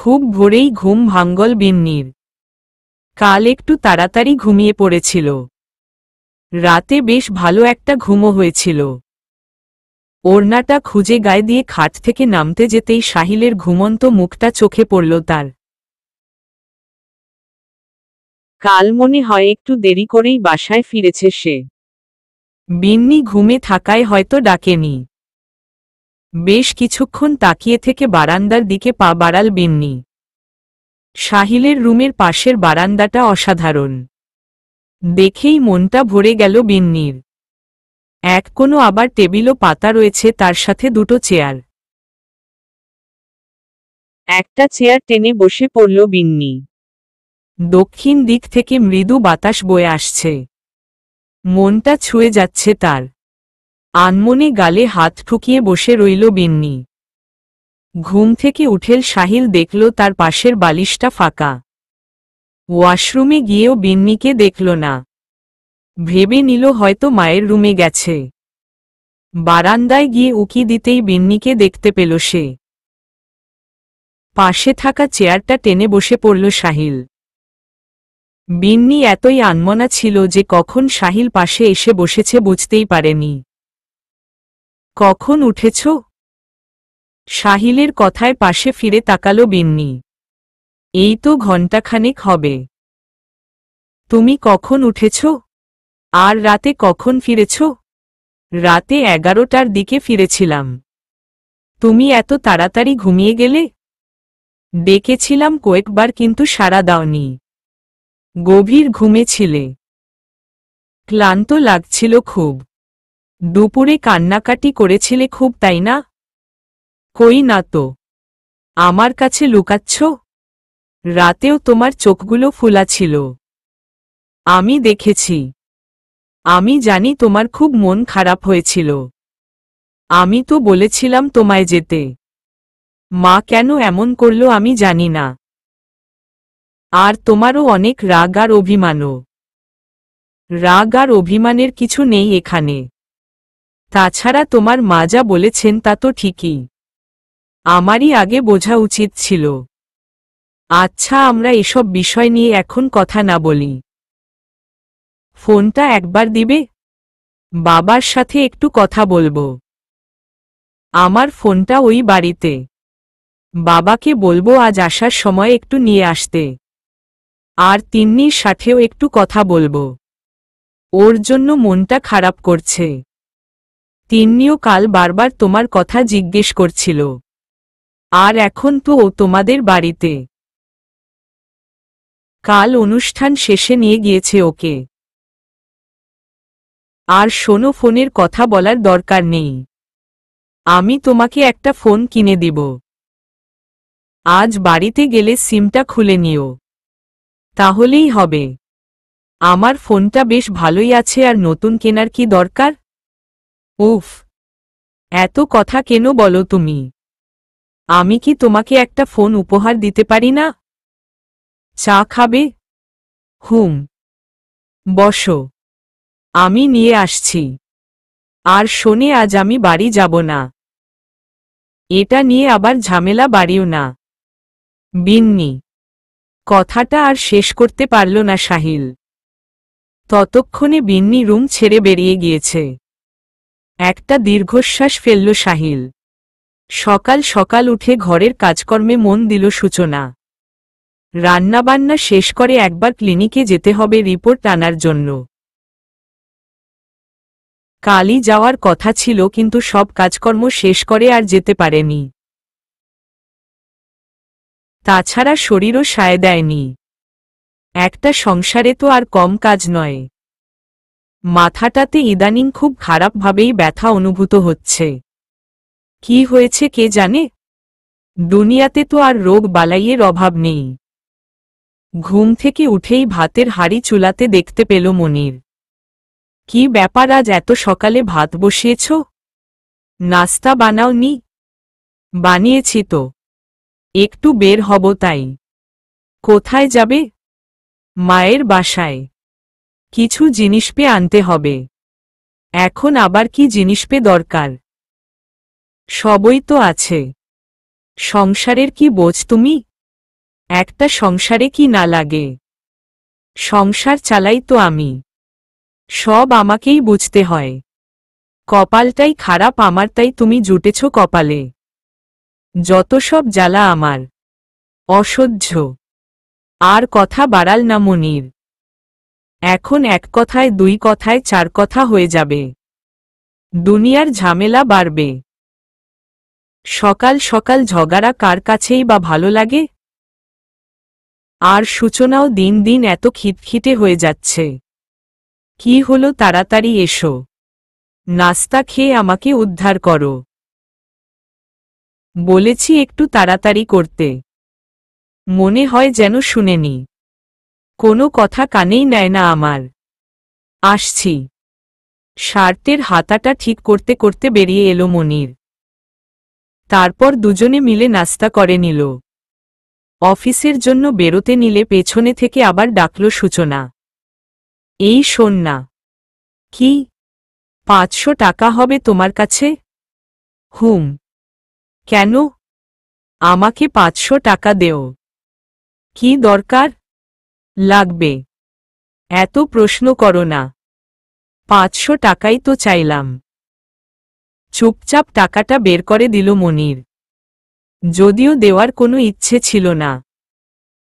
খুব ভোরেই ঘুম ভাঙল বিন্নির। কাল একটু তাড়াতাড়ি ঘুমিয়ে পড়েছিল। রাতে বেশ ভালো একটা ঘুমও হয়েছিল। ওড়নাটা খুঁজে গায়ে দিয়ে খাট থেকে নামতে যেতেই সাহিলের ঘুমন্ত মুখটা চোখে পড়ল তার। কাল মনে হয় একটু দেরি করেই বাসায় ফিরেছে সে। বিন্নি ঘুমে থাকায় হয়তো ডাকেনি। বেশ কিছুক্ষণ তাকিয়ে থেকে বারান্দার দিকে পা বাড়াল বিন্নি। সাহিলের রুমের পাশের বারান্দাটা অসাধারণ। দেখেই মনটা ভরে গেল বিন্নির। এক কোনো আবার টেবিলও পাতা রয়েছে, তার সাথে দুটো চেয়ার। একটা চেয়ার টেনে বসে পড়ল বিন্নি। দক্ষিণ দিক থেকে মৃদু বাতাস বয়ে আসছে। মনটা ছুঁয়ে যাচ্ছে তার। আনমনে গালে হাত ঠুকিয়ে বসে রইল বিন্নি। ঘুম থেকে উঠেল সাহিল দেখল তার পাশের বালিশটা ফাঁকা। ওয়াশরুমে গিয়েও বিন্নিকে দেখল না। ভেবে নিল হয়তো মায়ের রুমে গেছে। বারান্দায় গিয়ে উকি দিতেই বিন্নিকে দেখতে পেল সে। পাশে থাকা চেয়ারটা টেনে বসে পড়ল সাহিল। বিন্নি এতই আনমনা ছিল যে কখন সাহিল পাশে এসে বসেছে বুঝতেই পারেনি। কখন উঠেছ? সাহিলের কথায় পাশে ফিরে তাকালো বিন্নি। এই তো ঘণ্টাখানেক হবে। তুমি কখন উঠেছ? আর রাতে কখন ফিরেছ? রাতে 11টার দিকে ফিরেছিলাম। তুমি এত তাড়াতাড়ি ঘুমিয়ে গেলে? ডেকেছিলাম কয়েকবার কিন্তু সাড়া দাওনি। গভীর ঘুমে ছিলে। ক্লান্ত লাগছিল খুব। দুপুরে কান্নাকাটি করেছিলে খুব, তাই না? কই না তো। আমার কাছে লুকাচ্ছ? রাতেও তোমার চোখগুলো ফোলা ছিল। আমি দেখেছি। আমি জানি তোমার খুব মন খারাপ হয়েছিল। আমি তো বলেছিলাম তোমায় যেতে। মা কেন এমন করল আমি জানি না। আর তোমারও অনেক রাগ আর অভিমানও। রাগ আর অভিমানের কিছু নেই এখানে। তাছাড়া তোমার মা যা বলেছেন তা তো ঠিকই। আমারই আগে বোঝা উচিত ছিল। আচ্ছা, আমরা এসব বিষয় নিয়ে এখন কথা না বলি। ফোনটা একবার দিবে? বাবার সাথে একটু কথা বলবো। আমার ফোনটা ওই বাড়িতে। বাবাকে বলবো আজ আসার সময় একটু নিয়ে আসতে। আর তিন্নির সাথেও একটু কথা বলবো। ওর জন্য মনটা খারাপ করছে। তিন্নিও কাল বারবার তোমার কথা জিজ্ঞেস করছিল। আর এখন তো ও তোমাদের বাড়িতে। কাল অনুষ্ঠান শেষে নিয়ে গিয়েছে ওকে। আর শোনো, ফোনের কথা বলার দরকার নেই। আমি তোমাকে একটা ফোন কিনে দিব। আজ বাড়িতে গেলে সিমটা খুলে নিও। তাহলেই হবে। আমার ফোনটা বেশ ভালোই আছে, আর নতুন কেনার কি দরকার? উফ, এত কথা কেন বলো তুমি? আমি কি তোমাকে একটা ফোন উপহার দিতে পারি না? চা খাবে? হুম, বসো। আমি নিয়ে আসছি। আর শোনে, আজ আমি বাড়ি যাব না। এটা নিয়ে আবার ঝামেলা বাড়িও না। বিন্নি। কথাটা আর শেষ করতে পারল না সাহিল। ততক্ষণে বিন্নি রুম ছেড়ে বেরিয়ে গিয়েছে। একটা দীর্ঘশ্বাস ফেলল সাহিল। সকাল সকাল উঠে ঘরের কাজকর্মে মন দিল সূচনা। রান্নাবান্না শেষ করে একবার ক্লিনিকে যেতে হবে রিপোর্ট আনার জন্য। কালই যাওয়ার কথা ছিল, কিন্তু সব কাজকর্ম শেষ করে আর যেতে পারেনি। তাছাড়া শরীরও সায় দেয়নি। একটা সংসারে তো আর কম কাজ নয়। মাথাটাতে ইদানিং খুব খারাপভাবেই ব্যথা অনুভূত হচ্ছে। কি হয়েছে কে জানে? দুনিয়াতে তো আর রোগ বালাইয়ের অভাব নেই। ঘুম থেকে উঠেই ভাতের হাঁড়ি চুলাতে দেখতে পেল মনির। কি ব্যাপার, আজ এত সকালে ভাত বসিয়েছ? নাস্তা বানাওনি? বানিয়েছি তো। একটু বের হব তাই। কোথায় যাবে? মায়ের বাসায়। কিছু জিনিস পেয়ে আনতে হবে। এখন আবার কি জিনিস পেয়ে দরকার? সবই তো আছে। সংসারের কি বোঝ তুমি? একটা সংসারে কি না লাগে? সংসার চালাই তো আমি, সব আমাকেই বুঝতে হয়। কপালটাই খারাপ আমার, তাই তুমি জুটেছ কপালে। যত সব জ্বালা আমার, অসহ্য। আর কথা বাড়াল না মনির, এখন এক কথায় দুই কথায় চার কথা হয়ে যাবে, দুনিয়ার ঝামেলা বাড়বে। সকাল সকাল ঝগড়া কার কাছেই বা ভালো লাগে? আর সূচনাও দিন দিন এত খিটখিটে হয়ে যাচ্ছে। কি হলো, তাড়াতাড়ি এসো, নাস্তা খেয়ে আমাকে উদ্ধার করো। বলেছি একটু তাড়াতাড়ি করতে, মনে হয় যেন শুনেনি, কোনো কথা কানেই নেয় না আমার। আসছি। শার্টের হাতাটা ঠিক করতে করতে বেরিয়ে এলো মনির। তারপর দুজনে মিলে নাস্তা করে নিল। অফিসের জন্য বেরোতে নিলে পেছনে থেকে আবার ডাকল সূচনা। এই শোন না। কি? 500 টাকা হবে তোমার কাছে? হুম। কেন? আমাকে 500 টাকা দেও। কি দরকার? লাগবে। এত প্রশ্ন করো না, 500 টাকাই তো চাইলাম। চুপচাপ টাকাটা বের করে দিল মনির। যদিও দেওয়ার কোনো ইচ্ছে ছিল না,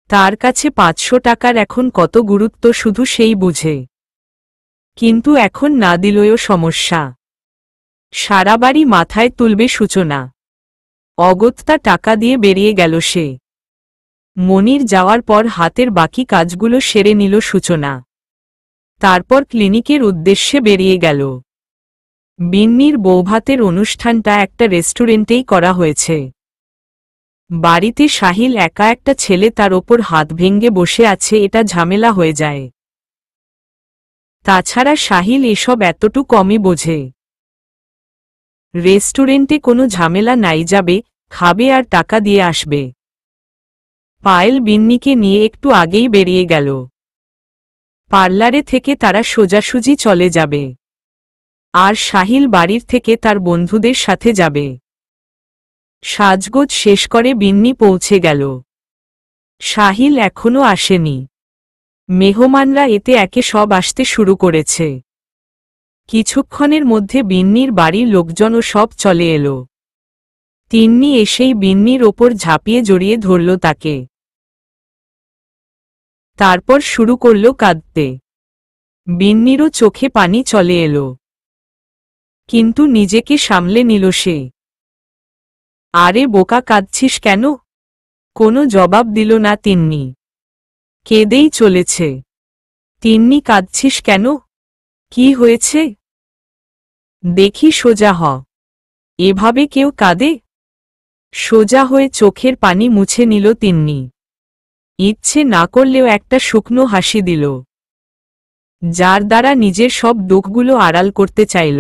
তার কাছে 500 টাকার এখন কত গুরুত্ব শুধু সেই বুঝে। কিন্তু এখন না দিলেও সমস্যা, সারা বাড়ি মাথায় তুলবে সূচনা। অগত্যা টাকা দিয়ে বেরিয়ে গেল সে। মনির যাওয়ার পর হাতের বাকি কাজগুলো সেরে নিল সূচনা। তারপর ক্লিনিকের উদ্দেশ্যে বেরিয়ে গেল। বিন্নির বৌভাতের অনুষ্ঠানটা একটা রেস্টুরেন্টেই করা হয়েছে। বাড়িতে সাহিল একা একটা ছেলে, তার ওপর হাত ভেঙে বসে আছে, এটা ঝামেলা হয়ে যায়। তাছাড়া সাহিল এসব এতটু কমই বোঝে। রেস্টুরেন্টে কোনো ঝামেলা নাই, যাবে, খাবে আর টাকা দিয়ে আসবে। পায়েল বিন্নিকে নিয়ে একটু আগেই বেরিয়ে গেল। পার্লারে থেকে তারা সোজাসুজি চলে যাবে, আর সাহিল বাড়ির থেকে তার বন্ধুদের সাথে যাবে। সাজগোজ শেষ করে বিন্নি পৌঁছে গেল। সাহিল এখনো আসেনি। মেহমানরা এতে একে সব আসতে শুরু করেছে। কিছুক্ষণের মধ্যে বিন্নির বাড়ির লোকজনও সব চলে এলো। তিন্নি এসেই বিন্নির ওপর ঝাঁপিয়ে জড়িয়ে ধরল তাকে। তারপর শুরু করল কাঁদতে। বিন্নিরও চোখে পানি চলে এলো, কিন্তু নিজেকে সামলে নিল সে। আরে বোকা, কাঁদছিস কেন? কোনো জবাব দিল না তিন্নি। কেঁদেই চলেছে। তিন্নি, কাঁদছিস কেন? কি হয়েছে? দেখি, সোজা হ। এভাবে কেউ কাঁদে? সোজা হয়ে চোখের পানি মুছে নিল তিন্নি। ইচ্ছে না করলেও একটা শুকনো হাসি দিল, যার দ্বারা নিজের সব দুঃখগুলো আড়াল করতে চাইল।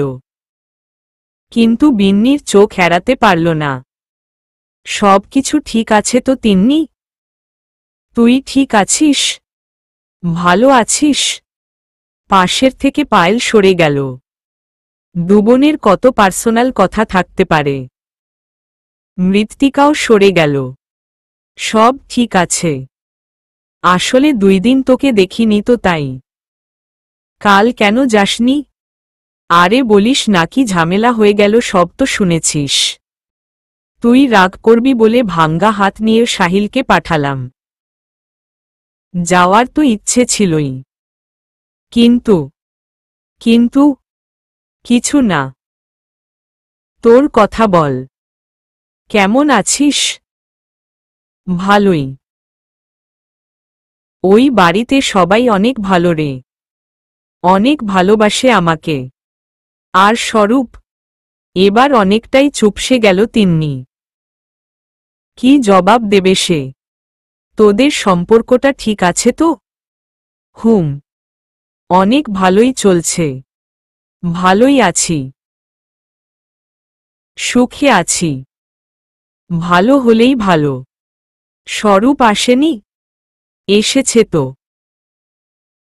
কিন্তু বিন্নির চোখ এড়াতে পারল না। সব কিছু ঠিক আছে তো তিন্নি? তুই ঠিক আছিস? ভালো আছিস? পাশের থেকে পায়েল সরে গেল। দুবোনের কত পার্সোনাল কথা থাকতে পারে। মৃত্তিকাও সরে গেল। সব ঠিক আছে। আসলে 2 দিন তোকে দেখিনি তো তাই। কাল কেন যাসনি? আরে বলিস নাকি, ঝামেলা হয়ে গেল, সব তো শুনেছিস। তুই রাগ করবি বলে ভাঙ্গা হাত নিয়ে সাহিলকে পাঠালাম। যাওয়ার তো ইচ্ছে ছিলই, কিন্তু কিন্তু কিছু না। তোর কথা বল, কেমন আছিস? ভালোই। ওই বাড়িতে সবাই অনেক ভালো রে, অনেক ভালোবাসে আমাকে। আর স্বরূপ? এবার অনেকটাই চুপসে গেল তিন্নি। কি জবাব দেবে সে? তোদের সম্পর্কটা ঠিক আছে তো? হুম, অনেক ভালোই চলছে। ভালোই আছি, সুখে আছি। ভালো হলেই ভালো। স্বরূপ আসেনি? এসেছে তো।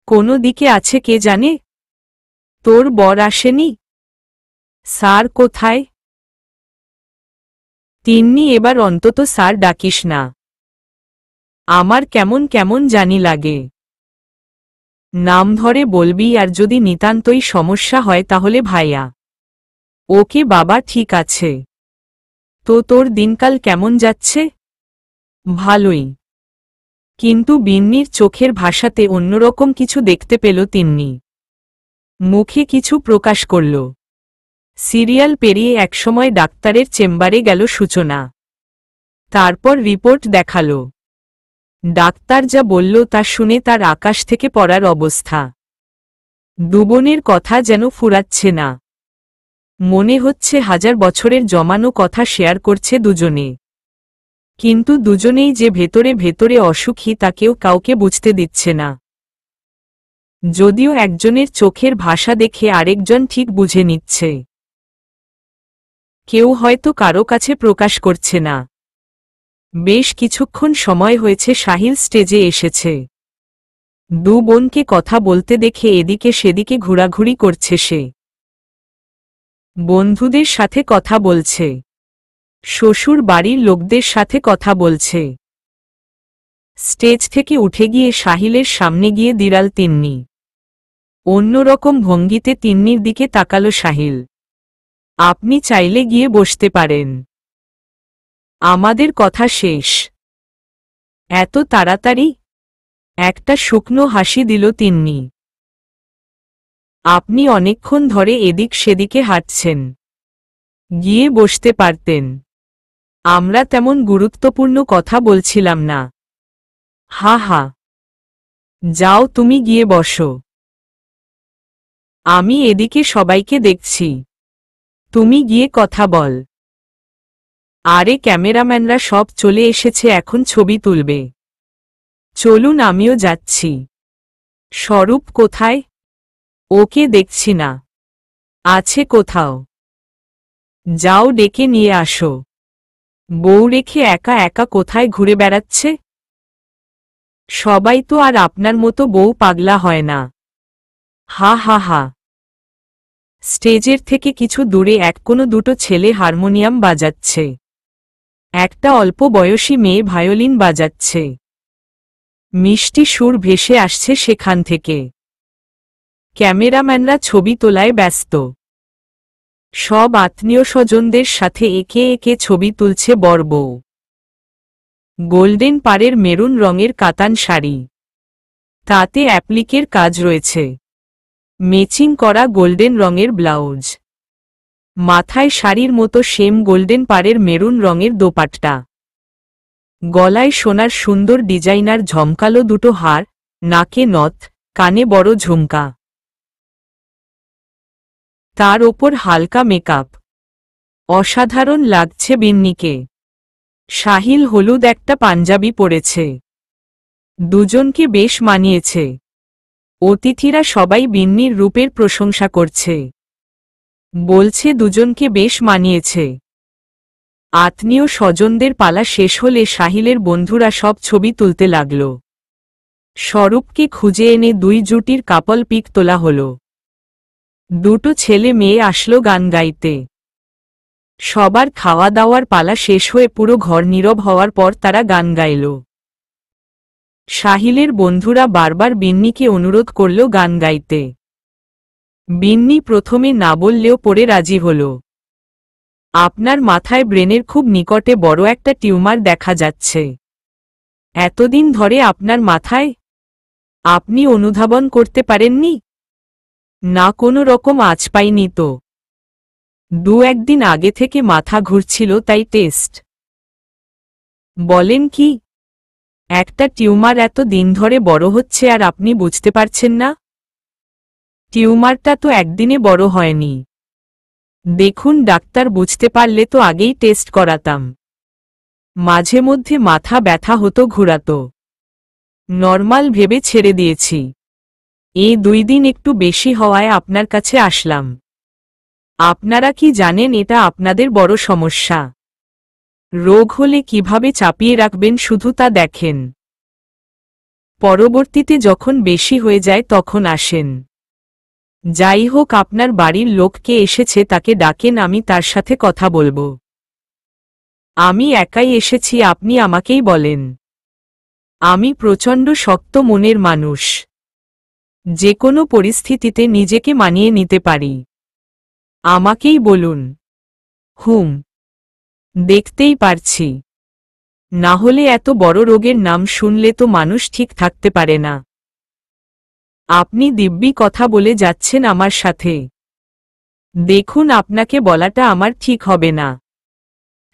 কোনো দিকে আছে কে জানে। তোর বর আসেনি? স্যার কোথায়? তিন্নি, এবার অন্তত স্যার ডাকিস না। আমার কেমন কেমন জানি লাগে। নাম ধরে বলবি, আর যদি নিতান্তই সমস্যা হয় তাহলে ভাইয়া। ওকে বাবা, ঠিক আছে। তো তোর দিনকাল কেমন যাচ্ছে? ভালোই। কিন্তু বিন্নির চোখের ভাষাতে অন্যরকম কিছু দেখতে পেল তিন্নি। মুখে কিছু প্রকাশ করল। সিরিয়াল পেরিয়ে একসময় ডাক্তারের চেম্বারে গেল সূচনা। তারপর রিপোর্ট দেখালো। ডাক্তার যা বলল তা শুনে তার আকাশ থেকে পড়ার অবস্থা। দুবোনের কথা যেন ফুরাচ্ছে না। মনে হচ্ছে 1000 বছরের জমানো কথা শেয়ার করছে দুজনে। কিন্তু দুজনেই যে ভেতরে ভেতরে অসুখী তা কেউ কাউকে বুঝতে দিচ্ছে না। যদিও একজনের চোখের ভাষা দেখে আরেকজন ঠিক বুঝে নিচ্ছে। কেউ হয়তো কারো কাছে প্রকাশ করছে না। বেশ কিছুক্ষণ সময় হয়েছে সাহিল স্টেজে এসেছে। দু বোনকে কথা বলতে দেখে এদিকে সেদিকে ঘোরাঘুরি করছে সে। বন্ধুদের সাথে কথা বলছে, শ্বশুর বাড়ির লোকদের সাথে কথা বলছে। স্টেজ থেকে উঠে গিয়ে সাহিলের সামনে গিয়ে দিরাল তিন্নি। অন্যরকম ভঙ্গিতে তিন্নির দিকে তাকালো সাহিল। আপনি চাইলে গিয়ে বসতে পারেন। আমাদের কথা শেষ। এত তাড়াতাড়ি? একটা শুকনো হাসি দিল তিন্নি। আপনি অনেকক্ষণ ধরে এদিক সেদিকে হাঁটছেন। গিয়ে বসতে পারতেন। আমরা তেমন গুরুত্বপূর্ণ কথা বলছিলাম না। হা হা। যাও, তুমি গিয়ে বসো। আমি এদিকে সবাইকে দেখছি। তুমি গিয়ে কথা বল। আরে ক্যামেরাম্যানরা সব চলে এসেছে, এখন ছবি তুলবে। চলুন, আমিও যাচ্ছি। স্বরূপ কোথায়? ওকে দেখছি না। আছে কোথাও। যাও, ডেকে নিয়ে আসো। বউ রেখে একা একা কোথায় ঘুরে বেড়াচ্ছে? সবাই তো আর আপনার মতো বউ পাগলা হয় না। হা হা হা। স্টেজের থেকে কিছু দূরে কোনো দুটো ছেলে হারমোনিয়াম বাজাচ্ছে। একটা অল্প বয়সী মেয়ে ভায়োলিন বাজাচ্ছে। মিষ্টি সুর ভেসে আসছে সেখান থেকে। ক্যামেরাম্যানরা ছবি তোলায় ব্যস্ত। সব আত্মীয় স্বজনদের সাথে একে একে ছবি তুলছে বর বউ। গোল্ডেন পাড়ের মেরুন রঙের কাতান শাড়ি, তাতে অ্যাপ্লিকের কাজ রয়েছে। ম্যাচিং করা গোল্ডেন রঙের ব্লাউজ, মাথায় শাড়ির মতো সেম গোল্ডেন পাড়ের মেরুন রঙের দোপাট্টা, গলায় সোনার সুন্দর ডিজাইনার ঝমকালো দুটো হার, নাকে নথ, কানে বড় ঝুমকা, তার ওপর হালকা মেকআপ। অসাধারণ লাগছে বিন্নিকে। সাহিল হলুদ একটা পাঞ্জাবি পরেছে। দুজনকে বেশ মানিয়েছে। অতিথিরা সবাই বিন্নির রূপের প্রশংসা করছে। বলছে দুজনকে বেশ মানিয়েছে। আত্মীয় স্বজনদের পালা শেষ হলে সাহিলের বন্ধুরা সব ছবি তুলতে লাগল। স্বরূপকে খুঁজে এনে দুই জুটির কাপল পিক তোলা হল। দুটো ছেলে মেয়ে আসলো গান গাইতে। সবার খাওয়া দাওয়ার পালা শেষ হয়ে পুরো ঘর নীরব হওয়ার পর তারা গান গাইল। সাহিলের বন্ধুরা বারবার বিন্নিকে অনুরোধ করল গান গাইতে। বিন্নি প্রথমে না বললেও পরে রাজি হল। আপনার মাথায় ব্রেনের খুব নিকটে বড় একটা টিউমার দেখা যাচ্ছে। এতদিন ধরে আপনার মাথায়? আপনি অনুধাবন করতে পারেননি? না, কোনো রকম আঁচ পাইনি তো। 2-1 দিন আগে থেকে মাথা ঘুরছিল, তাই টেস্ট। বলেন কি? একটা টিউমার এত দিন ধরে বড় হচ্ছে আর আপনি বুঝতে পারছেন না? টিউমারটা তো একদিনে বড় হয়নি। দেখুন ডাক্তার, বুঝতে পারলে তো আগেই টেস্ট করাতাম। মাঝে মধ্যে মাথা ব্যথা হতো, ঘুরাতো। নর্মাল ভেবে ছেড়ে দিয়েছি। এই 2 দিন একটু বেশি হওয়ায় আপনার কাছে আসলাম। আপনারা কি জানেন এটা আপনাদের বড় সমস্যা? রোগ হলে কিভাবে চাপিয়ে রাখবেন শুধু তা দেখেন। পরবর্তীতে যখন বেশি হয়ে যায় তখন আসেন। যাই হোক, আপনার বাড়ির লোক কে এসেছে তাকে ডাকেন, আমি তার সাথে কথা বলবো। আমি একাই এসেছি, আপনি আমাকেই বলেন। আমি প্রচণ্ড শক্ত মনের মানুষ, যে কোনো পরিস্থিতিতে নিজেকে মানিয়ে নিতে পারি। আমাকেই বলুন। হুম, দেখতেই পারছি। না হলে এত বড় রোগের নাম শুনলে তো মানুষ ঠিক থাকতে পারে না। আপনি দিব্যি কথা বলে যাচ্ছেন আমার সাথে। দেখুন, আপনাকে বলাটা আমার ঠিক হবে না।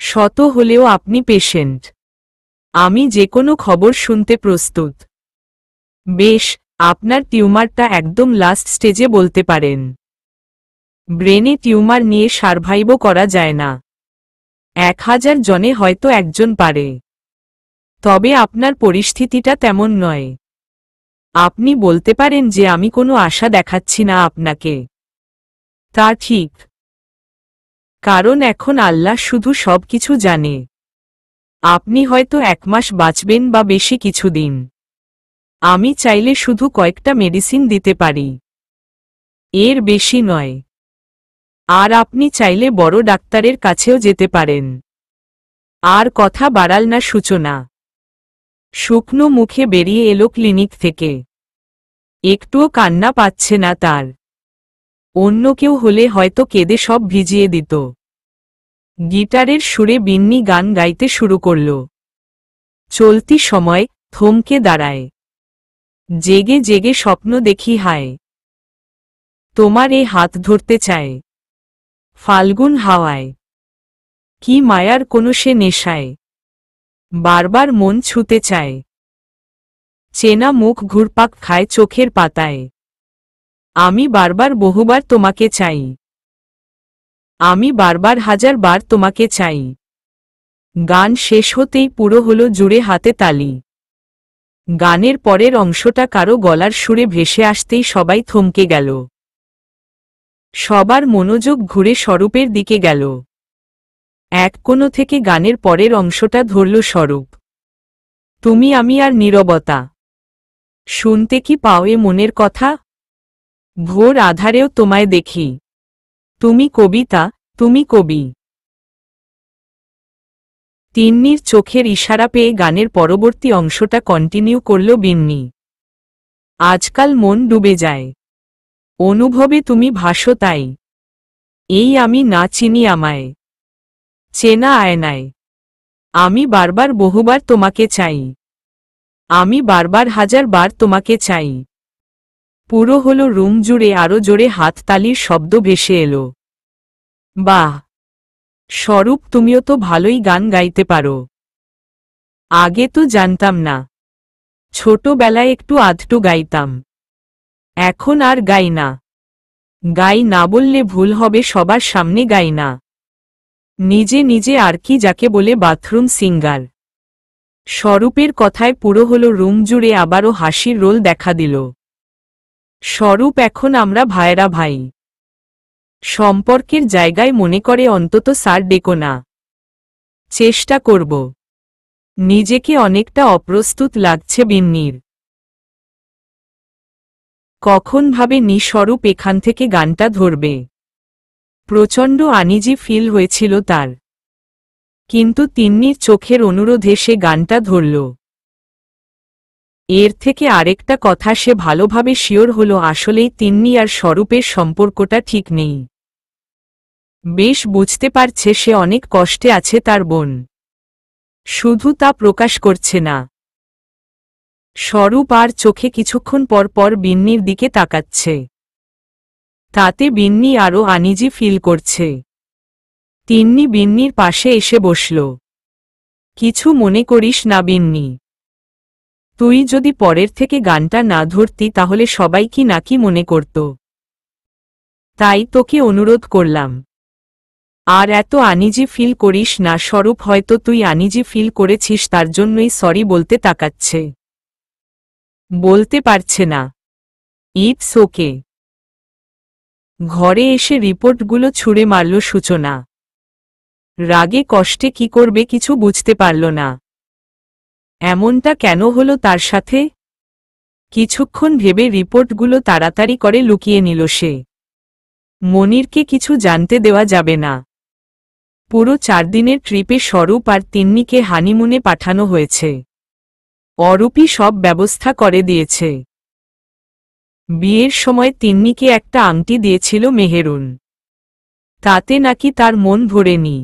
শত হলেও আপনি পেশেন্ট। আমি যে কোনো খবর শুনতে প্রস্তুত। বেশ, আপনার টিউমারটা একদম লাস্ট স্টেজে বলতে পারেন। ব্রেনে টিউমার নিয়ে সারভাইভও করা যায় না। 1000 জনে হয়তো একজন পারে। তবে আপনার পরিস্থিতিটা তেমন নয়। আপনি বলতে পারেন যে আমি কোনো আশা দেখাচ্ছি না আপনাকে। তা ঠিক, কারণ এখন আল্লাহ শুধু সবকিছু জানে। আপনি হয়তো 1 মাস বাঁচবেন বা বেশি কিছুদিন। আমি চাইলে শুধু কয়েকটা মেডিসিন দিতে পারি, এর বেশি নয়। আর আপনি চাইলে বড় ডাক্তারের কাছেও যেতে পারেন। আর কথা বাড়াল না সূচনা শুকনো মুখে বেরিয়ে এলো ক্লিনিক থেকে। একটুও কান্না পাচ্ছে না তার। অন্য কেউ হলে হয়তো কেঁদে সব ভিজিয়ে দিত। গিটারের সুরে বিন্নি গান গাইতে শুরু করল। চলতি সময় থমকে দাঁড়ায়। জেগে জেগে স্বপ্ন দেখি হায়, তোমার এ হাত ধরতে চায় ফাল্গুন হাওয়ায়। কি মায়ার কোনো সে নেশায়, বারবার মন ছুতে চায়। চেনা মুখ ঘুরপাক খায় চোখের পাতায়। আমি বারবার বহুবার তোমাকে চাই, আমি বারবার 1000 বার তোমাকে চাই। গান শেষ হতেই পুরো হলো জুড়ে হাতে তালি। গানের পরের অংশটা কারো গলার সুরে ভেসে আসতেই সবাই থমকে গেল। সবার মনোযোগ ঘুরে স্বরূপের দিকে গেল। এক কোণো থেকে গানের পরের অংশটা ধরল স্বরূপ। তুমি আমি আর নীরবতা। শুনতে কি পাও এ মনের কথা? ভোর আধারেও তোমায় দেখি। তুমি কবিতা, তুমি কবি। তিন্নির চোখের ইশারা পেয়ে গানের পরবর্তী অংশটা কন্টিনিউ করল বিন্নি। আজকাল মন ডুবে যায়, অনুভবে তুমি ভাসো তাই। এই আমি না চিনি আমায়, চেনা আয়নায়। আমি বারবার বহুবার তোমাকে চাই, আমি বারবার 1000 বার তোমাকে চাই। পুরো হলো রুম জুড়ে আরো জোরে হাততালির শব্দ ভেসে এলো। বাহ স্বরূপ, তুমিও তো ভালোই গান গাইতে পারো। আগে তো জানতাম না। ছোটবেলায় একটু আধটু গাইতাম, এখন আর গাই না। গাই না বললে ভুল হবে, সবার সামনে গাই না। নিজে নিজে আর কি, যাকে বলে বাথরুম সিঙ্গার। স্বরূপের কথায় পুরো হলো রুম জুড়ে আবারও হাসির রোল দেখা দিল। স্বরূপ, এখন আমরা ভাইরা ভাই। সম্পর্কের জায়গায় মনে করে অন্তত স্যার ডেকো না। চেষ্টা করব। নিজেকে অনেকটা অপ্রস্তুত লাগছে বিন্নির। কখন ভাবেনি স্বরূপ এখান থেকে গানটা ধরবে। প্রচণ্ড আনিজি ফিল হয়েছিল তার, কিন্তু তিন্নির চোখের অনুরোধে সে গানটা ধরল। এর থেকে আরেকটা কথা সে ভালোভাবে শিওর হলো, আসলেই তিন্নি আর স্বরূপের সম্পর্কটা ঠিক নেই। বেশ বুঝতে পারছে সে অনেক কষ্টে আছে তার বোন, শুধু তা প্রকাশ করছে না। স্বরূপ আর চোখে কিছুক্ষণ পর পর বিন্নির দিকে তাকাচ্ছে। তাতে বিন্নি আরও আনিজি ফিল করছে। তিন্নি বিন্নির পাশে এসে বসল। কিছু মনে করিস না বিন্নি, তুই যদি পরের থেকে গানটা না ধরতি তাহলে সবাই কি নাকি মনে করত। তাই তোকে অনুরোধ করলাম। আর এত আনিজি ফিল করিস না স্বরূপ, হয়তো তুই আনিজি ফিল করেছিস, তার জন্যই সরি বলতে তাকাচ্ছে। বলতে পারছে না। It's okay. ঘরে এসে রিপোর্টগুলো ছুঁড়ে মারল সূচনা। রাগে কষ্টে কি করবে কিছু বুঝতে পারল না। এমনটা কেন হলো তার সাথে? কিছুক্ষণ ভেবে রিপোর্টগুলো তাড়াতাড়ি করে লুকিয়ে নিল সে। মনিরকে কিছু জানতে দেওয়া যাবে না। পুরো 4 দিনের ট্রিপে স্বরূপ আর তিন্নিকে হানিমুনে পাঠানো হয়েছে। অরূপই সব ব্যবস্থা করে দিয়েছে। বিয়ের সময় তিন্নিকে একটা আংটি দিয়েছিল মেহেরুন, তাতে নাকি তার মন ভরেনি,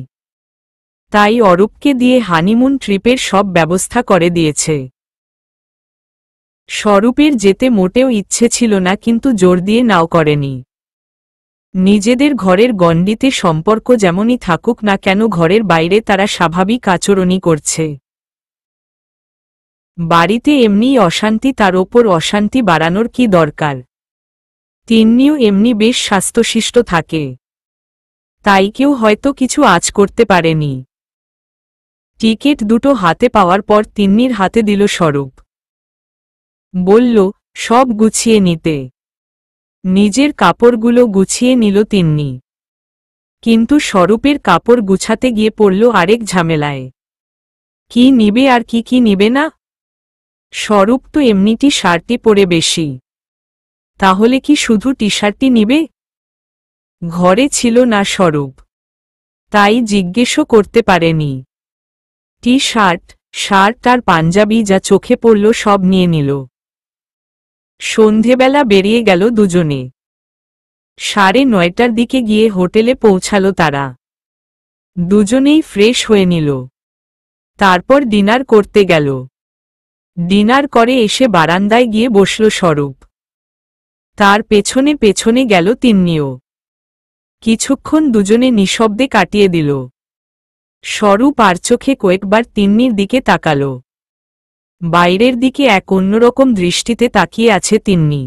তাই অরূপকে দিয়ে হানিমুন ট্রিপের সব ব্যবস্থা করে দিয়েছে। স্বরূপের যেতে মোটেও ইচ্ছে ছিল না, কিন্তু জোর দিয়ে নাও করেনি। নিজেদের ঘরের গণ্ডিতে সম্পর্ক যেমনই থাকুক না কেন, ঘরের বাইরে তারা স্বাভাবিক আচরণই করছে। বাড়িতে এমনিই অশান্তি, তার ওপর অশান্তি বাড়ানোর কি দরকার? তিন্নিও এমনি বেশ স্বাস্থ্যশিষ্ট থাকে, তাই কেউ হয়তো কিছু আঁচ করতে পারেনি। টিকিট দুটো হাতে পাওয়ার পর তিন্নির হাতে দিল স্বরূপ। বলল, সব গুছিয়ে নিতে। নিজের কাপড়গুলো গুছিয়ে নিল তিন্নি, কিন্তু স্বরূপের কাপড় গুছাতে গিয়ে পড়ল আরেক ঝামেলায়। কি নিবে আর কি নিবে না? স্বরূপ তো এমনিটি শার্টটি পরে বেশি, তাহলে কি শুধু টি শার্টটি নিবে? ঘরে ছিল না স্বরূপ, তাই জিজ্ঞেসও করতে পারেনি। টি শার্ট, শার্ট আর পাঞ্জাবি যা চোখে পড়ল সব নিয়ে নিল। সন্ধেবেলা বেরিয়ে গেল দুজনে। 9:30টার দিকে গিয়ে হোটেলে পৌঁছালো তারা। দুজনেই ফ্রেশ হয়ে নিল, তারপর ডিনার করতে গেল। ডিনার করে এসে বারান্দায় গিয়ে বসল স্বরূপ। তার পেছনে পেছনে গেল তিন্নিও। কিছুক্ষণ দুজনে নিঃশব্দে কাটিয়ে দিল। স্বরূপ আর চোখে কয়েকবার তিন্নির দিকে তাকাল। বাইরের দিকে এক অন্যরকম দৃষ্টিতে তাকিয়ে আছে তিন্নি।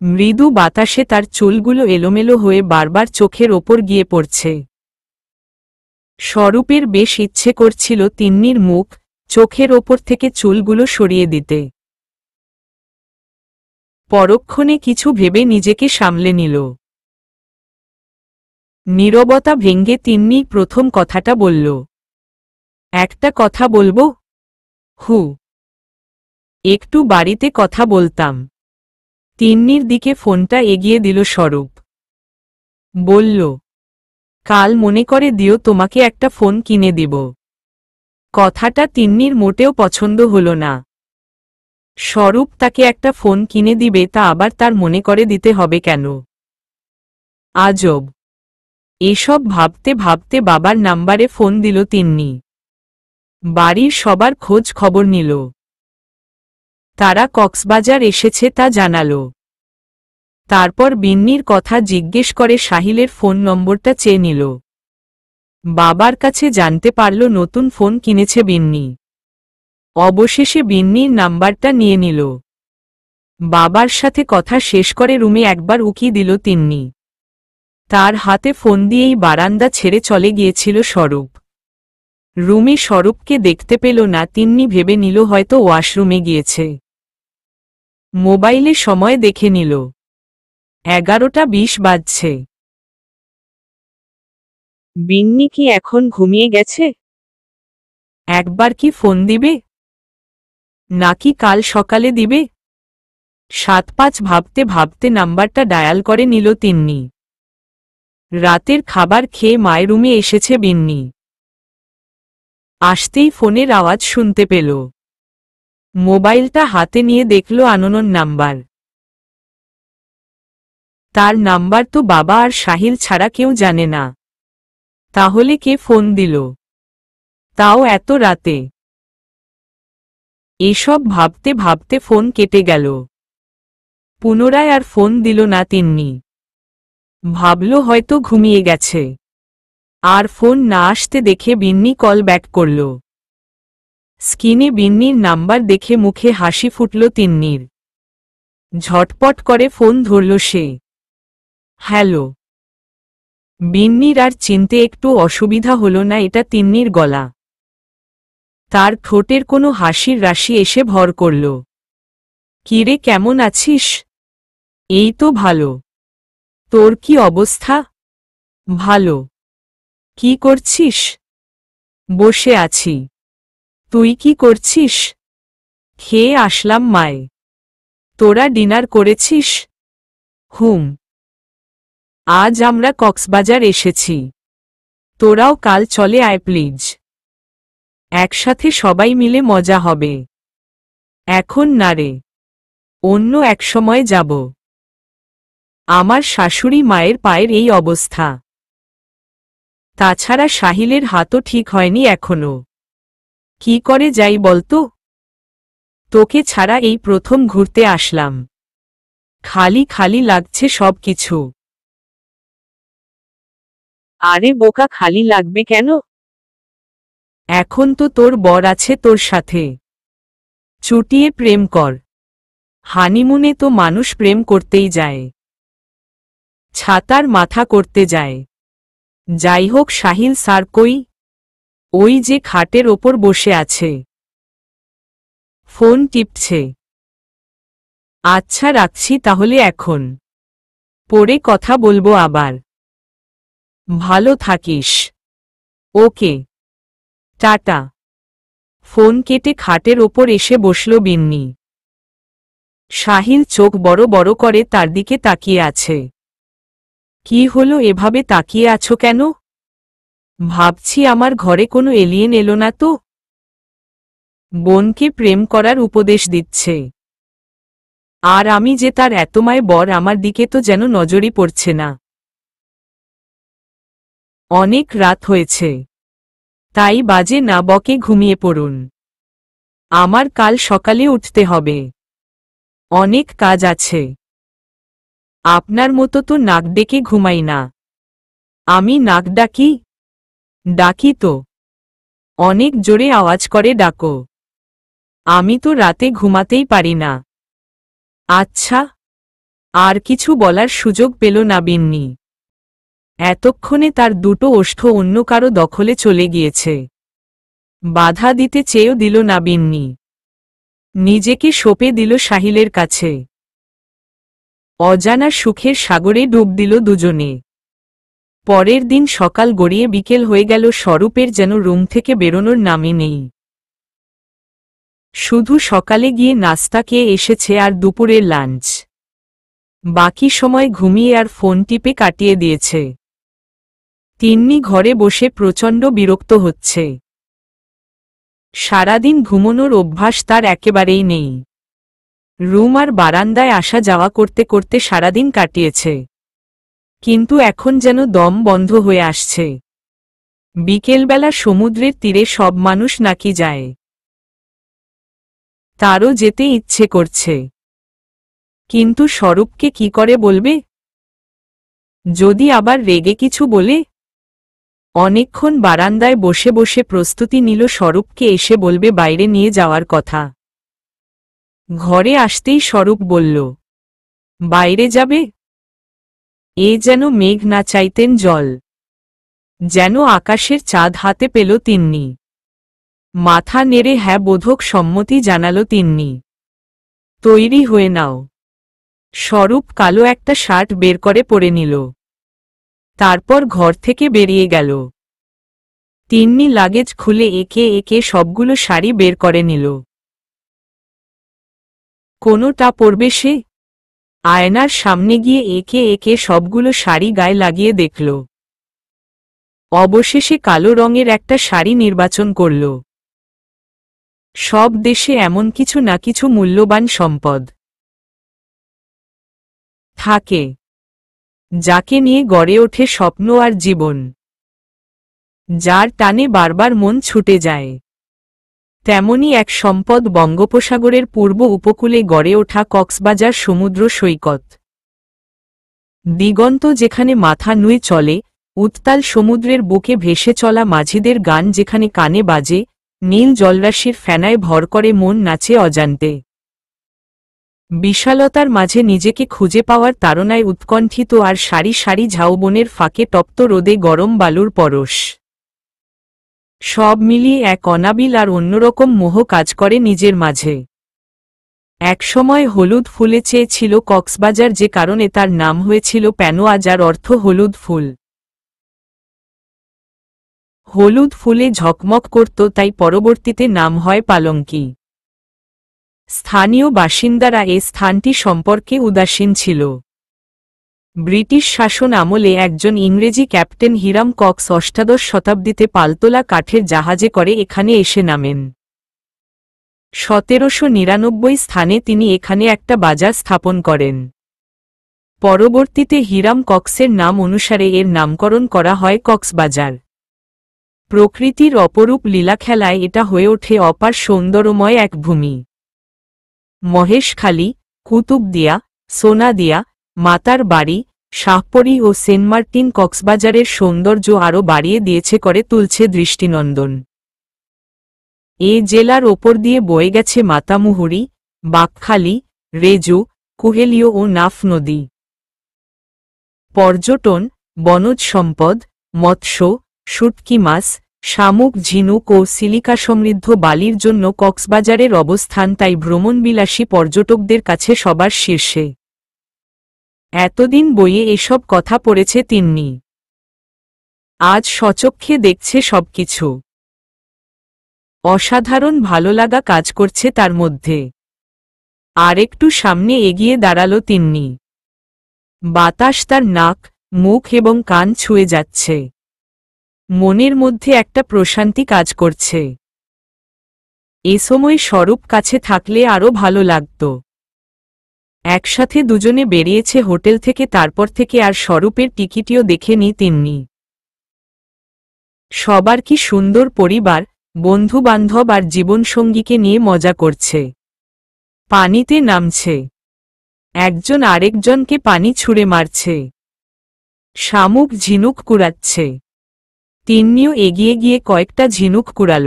মৃদু বাতাসে তার চুলগুলো এলোমেলো হয়ে বারবার চোখের ওপর গিয়ে পড়ছে। স্বরূপের বেশ ইচ্ছে করছিল তিন্নির মুখ, চোখের ওপর থেকে চুলগুলো সরিয়ে দিতে। পরক্ষণে কিছু ভেবে নিজেকে সামলে নিল। নীরবতা ভেঙে তিন্নি প্রথম কথাটা বলল, একটা কথা বলবো? একটু বাড়িতে কথা বলতাম। তিন্নির দিকে ফোনটা এগিয়ে দিল স্বরূপ। বলল, কাল মনে করে দিও, তোমাকে একটা ফোন কিনে দিব। কথাটা তিন্নির মোটেও পছন্দ হল না। স্বরূপ তাকে একটা ফোন কিনে দিবে, তা আবার তার মনে করে দিতে হবে কেন? আজব। এসব ভাবতে ভাবতে বাবার নাম্বারে ফোন দিল তিন্নি। বাড়ির সবার খোঁজ খবর নিল। তারা কক্সবাজার এসেছে তা জানালো। তারপর বিন্নির কথা জিজ্ঞেস করে সাহিলের ফোন নম্বরটা চেয়ে নিল। বাবার কাছে জানতে পারল নতুন ফোন কিনেছে বিন্নি। অবশেষে বিন্নির নাম্বারটা নিয়ে নিল। বাবার সাথে কথা শেষ করে রুমে একবার উকি দিল তিন্নি। তার হাতে ফোন দিয়েই বারান্দা ছেড়ে চলে গিয়েছিল স্বরূপ। রুমে স্বরূপকে দেখতে পেল না তিন্নি, ভেবে নিল হয়তো ওয়াশরুমে গিয়েছে। মোবাইলে সময় দেখে নিল, 11:20 বাজছে। বিন্নি কি এখন ঘুমিয়ে গেছে? একবার কি ফোন দিবে, নাকি কাল সকালে দিবে? 7-5 ভাবতে ভাবতে নাম্বারটা ডায়াল করে নিল তিন্নি। রাতের খাবার খেয়ে মায়ের রুমে এসেছে বিন্নি। আসতেই ফোনের আওয়াজ শুনতে পেল। মোবাইলটা হাতে নিয়ে দেখল আননোন নাম্বার। তার নাম্বার তো বাবা আর সাহিল ছাড়া কেউ জানে না। তাহলে কে ফোন দিল, তাও এত রাতে? এসব ভাবতে ভাবতে ফোন কেটে গেল। পুনরায় আর ফোন দিল না তিন্নি। ভাবল হয়তো ঘুমিয়ে গেছে। আর ফোন না আসতে দেখে বিন্নি কল ব্যাক করল। স্ক্রিনে বিন্নির নাম্বার দেখে মুখে হাসি ফুটল তিন্নির। ঝটপট করে ফোন ধরল সে। হ্যালো। বিন্নির আর চিনতে একটু অসুবিধা হল না এটা তিন্নির গলা। তার ঠোঁটের কোনো হাসির রাশি এসে ভর করল। কিরে, কেমন আছিস? এই তো ভালো। তোর কি অবস্থা? ভালো। কি করছিস? বসে আছি। তুই কি করছিস? খেয়ে আসলাম মায়ে। তোরা ডিনার করেছিস? আজ আমরা কক্সবাজার এসেছি। তোরাও কাল চলে আয় প্লিজ। একসাথে সবাই মিলে মজা হবে। এখন না রে, অন্য এক সময় যাব। আমার শাশুড়ি মায়ের পায়ের এই অবস্থা। তাছাড়া সাহিলের হাতও ঠিক হয়নি এখনো। কি করে যাই বলতো? তোকে ছাড়া এই প্রথম ঘুরতে আসলাম। খালি খালি লাগছে সব কিছু। আরে বোকা, খালি লাগবে কেন? এখন তো তোর বর আছে তোর সাথে। চুটিয়ে প্রেম কর। হানিমুনে তো মানুষ প্রেম করতেই যায়, ছাতার মাথা করতে যায়। যাই হোক, সাহিল স্যার কই? ওই যে খাটের ওপর বসে আছে, ফোন টিপছে। আচ্ছা রাখছি তাহলে এখন, পরে কথা বলবো আবার। ভালো থাকিস। ওকে, টাটা। ফোন কেটে খাটের ওপর এসে বসল বিন্নি। সাহিল চোখ বড় বড় করে তার দিকে তাকিয়ে আছে। কি হলো, এভাবে তাকিয়ে আছো কেন? ভাবছি আমার ঘরে কোনো এলিয়েন এলো না তো? বোনকে প্রেম করার উপদেশ দিচ্ছে, আর আমি যে তার এতমায় বর, আমার দিকে তো যেন নজরই পড়ছে না। অনেক রাত হয়েছে, তাই বাজে না বকে ঘুমিয়ে পড়ুন। আমার কাল সকালে উঠতে হবে, অনেক কাজ আছে। আপনার মতো তো নাক ডেকে ঘুমাই না। আমি নাক ডাকি? ডাকি তো, অনেক জোরে আওয়াজ করে ডাকো। আমি তো রাতে ঘুমাতেই পারি না। আচ্ছা। আর কিছু বলার সুযোগ পেল না বিন্নি। এতক্ষণে তার দুটো ওষ্ঠ অন্য কারো দখলে চলে গিয়েছে। বাধা দিতে চেয়েও দিল না বিন্নি। নিজেকে সঁপে দিল সাহিলের কাছে। অজানা সুখের সাগরে ডুব দিল দুজনে। পরের দিন সকাল গড়িয়ে বিকেল হয়ে গেল, স্বরূপের যেন রুম থেকে বেরোনোর নামই নেই। শুধু সকালে গিয়ে নাস্তা খেয়ে এসেছে আর দুপুরের লাঞ্চ। বাকি সময় ঘুমিয়ে আর ফোন টিপে কাটিয়ে দিয়েছে। তিন্নি ঘরে বসে প্রচণ্ড বিরক্ত হচ্ছে। সারাদিন ঘুমোনোর অভ্যাস তার একেবারেই নেই। রুম আর বারান্দায় আসা যাওয়া করতে করতে সারাদিন কাটিয়েছে, কিন্তু এখন যেন দম বন্ধ হয়ে আসছে। বিকেলবেলা সমুদ্রের তীরে সব মানুষ নাকি যায়, তারও যেতে ইচ্ছে করছে। কিন্তু স্বরূপকে কি করে বলবে? যদি আবার রেগে কিছু বলে? অনেকক্ষণ বারান্দায় বসে বসে প্রস্তুতি নিল স্বরূপকে এসে বলবে বাইরে নিয়ে যাওয়ার কথা। ঘরে আসতেই স্বরূপ বলল, বাইরে যাবে? এ যেন মেঘ না চাইতেন জল, যেন আকাশের চাঁদ হাতে পেল তিন্নি। মাথা নেড়ে হ্যাঁ বোধক সম্মতি জানাল তিন্নি। তৈরি হয়ে নাও। স্বরূপ কালো একটা শার্ট বের করে পরে নিল, তারপর ঘর থেকে বেরিয়ে গেল। তিন্নি লাগেজ খুলে একে একে সবগুলো শাড়ি বের করে নিল। কোনোটা পরবে সে? আয়নার সামনে গিয়ে একে একে সবগুলো শাড়ি গায়ে লাগিয়ে দেখল। অবশেষে কালো রঙের একটা শাড়ি নির্বাচন করল। সব দেশে এমন কিছু না কিছু মূল্যবান সম্পদ থাকে, যাকে নিয়ে গড়ে ওঠে স্বপ্ন আর জীবন, যার টানে বারবার মন ছুটে যায়। তেমনি এক সম্পদ বঙ্গোপসাগরের পূর্ব উপকূলে গড়ে ওঠা কক্সবাজার সমুদ্র সৈকত। দিগন্ত যেখানে মাথা নুয়ে চলে, উত্তাল সমুদ্রের বুকে ভেসে চলা মাঝিদের গান যেখানে কানে বাজে, নীল জলরাশির ফেনায় ভর করে মন নাচে অজান্তে। বিশালতার মাঝে নিজেকে খুঁজে পাওয়ার তাড়নায় উৎকণ্ঠিত, আর সারি সারি ঝাউবনের ফাঁকে তপ্ত রোদে গরম বালুর পরশ। সব মিলিয়ে এক অনাবিল আর অন্যরকম মোহ কাজ করে নিজের মাঝে। একসময় হলুদ ফুলে চেয়েছিল কক্সবাজার, যে কারণে তার নাম হয়েছিল প্যানোয়া, যার অর্থ হলুদ ফুল। হলুদ ফুলে ঝকমক করত, তাই পরবর্তীতে নাম হয় পালঙ্কি। স্থানীয় বাসিন্দারা এ স্থানটি সম্পর্কে উদাসীন ছিল। ব্রিটিশ শাসন আমলে একজন ইংরেজি ক্যাপ্টেন হিরাম কক্স অষ্টাদশ শতাব্দীতে পালতোলা কাঠের জাহাজে করে এখানে এসে নামেন। 1799 স্থানে তিনি এখানে একটা বাজার স্থাপন করেন। পরবর্তীতে হিরাম কক্সের নাম অনুসারে এর নামকরণ করা হয় কক্সবাজার। প্রকৃতির অপরূপ লীলাখেলায় এটা হয়ে ওঠে অপার সৌন্দর্যময় এক ভূমি। মহেশখালী, কুতুবদিয়া, সোনাদিয়া, মাতার বাড়ি, শাহপরী ও সেন্ট মার্টিন কক্সবাজারের সৌন্দর্য আরও বাড়িয়ে দিয়েছে, করে তুলছে দৃষ্টিনন্দন। এ জেলার ওপর দিয়ে বয়ে গেছে মাতামুহুরী, বাঁকখালী, রেজু, কুহেলিও ও নাফ নদী। পর্যটন, বনজ সম্পদ, মৎস্য, শুটকি মাছ, শামুক, ঝিনুক ও সিলিকা সমৃদ্ধ বালির জন্য কক্সবাজারের অবস্থান তাই ভ্রমণবিলাসী পর্যটকদের কাছে সবার শীর্ষে। এতদিন বইয়ে এসব কথা পড়েছে তিন্নি, আজ সচক্ষে দেখছে সবকিছু। অসাধারণ ভালো লাগা কাজ করছে তার মধ্যে। আর একটু সামনে এগিয়ে দাঁড়ালো তিন্নি। বাতাস তার নাক, মুখ এবং কান ছুঁয়ে যাচ্ছে। মনের মধ্যে একটা প্রশান্তি কাজ করছে। এ সময় স্বরূপ কাছে থাকলে আরও ভালো লাগত। একসাথে দুজনে বেরিয়েছে হোটেল থেকে, তারপর থেকে আর স্বরূপের টিকিটিও দেখেনি তিন্নি। সবার কি সুন্দর পরিবার, বন্ধুবান্ধব আর জীবনসঙ্গীকে নিয়ে মজা করছে। পানিতে নামছে, একজন আরেকজনকে পানি ছুঁড়ে মারছে, শামুক ঝিনুক কুড়াচ্ছে। তিন্নিও এগিয়ে গিয়ে কয়েকটা ঝিনুক কুড়াল।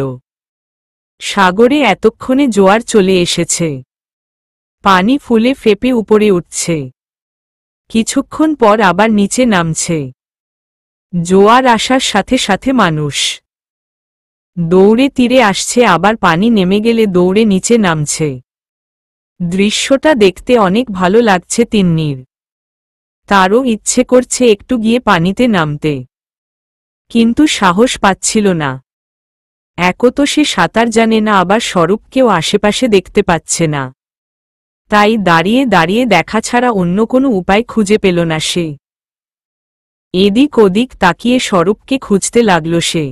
সাগরে এতক্ষণে জোয়ার চলে এসেছে, পানি ফুলে ফেপে উপরে উঠছে, কিছুক্ষণ পর আবার নিচে নামছে। জোয়ার আসার সাথে সাথে মানুষ দৌড়ে তীরে আসছে, আবার পানি নেমে গেলে দৌড়ে নিচে নামছে। দৃশ্যটা দেখতে অনেক ভালো লাগছে তিন্নির। তারও ইচ্ছে করছে একটু গিয়ে পানিতে নামতে, কিন্তু সাহস পাচ্ছিল না। একও তো সে সাঁতার জানে না, আবার স্বরূপকেও আশেপাশে দেখতে পাচ্ছে না। তাই দাঁড়িয়ে দাঁড়িয়ে দেখা ছাড়া অন্য কোনো উপায় খুঁজে পেল না সে। এদিক ওদিক তাকিয়ে স্বরূপকে খুঁজতে লাগল সে।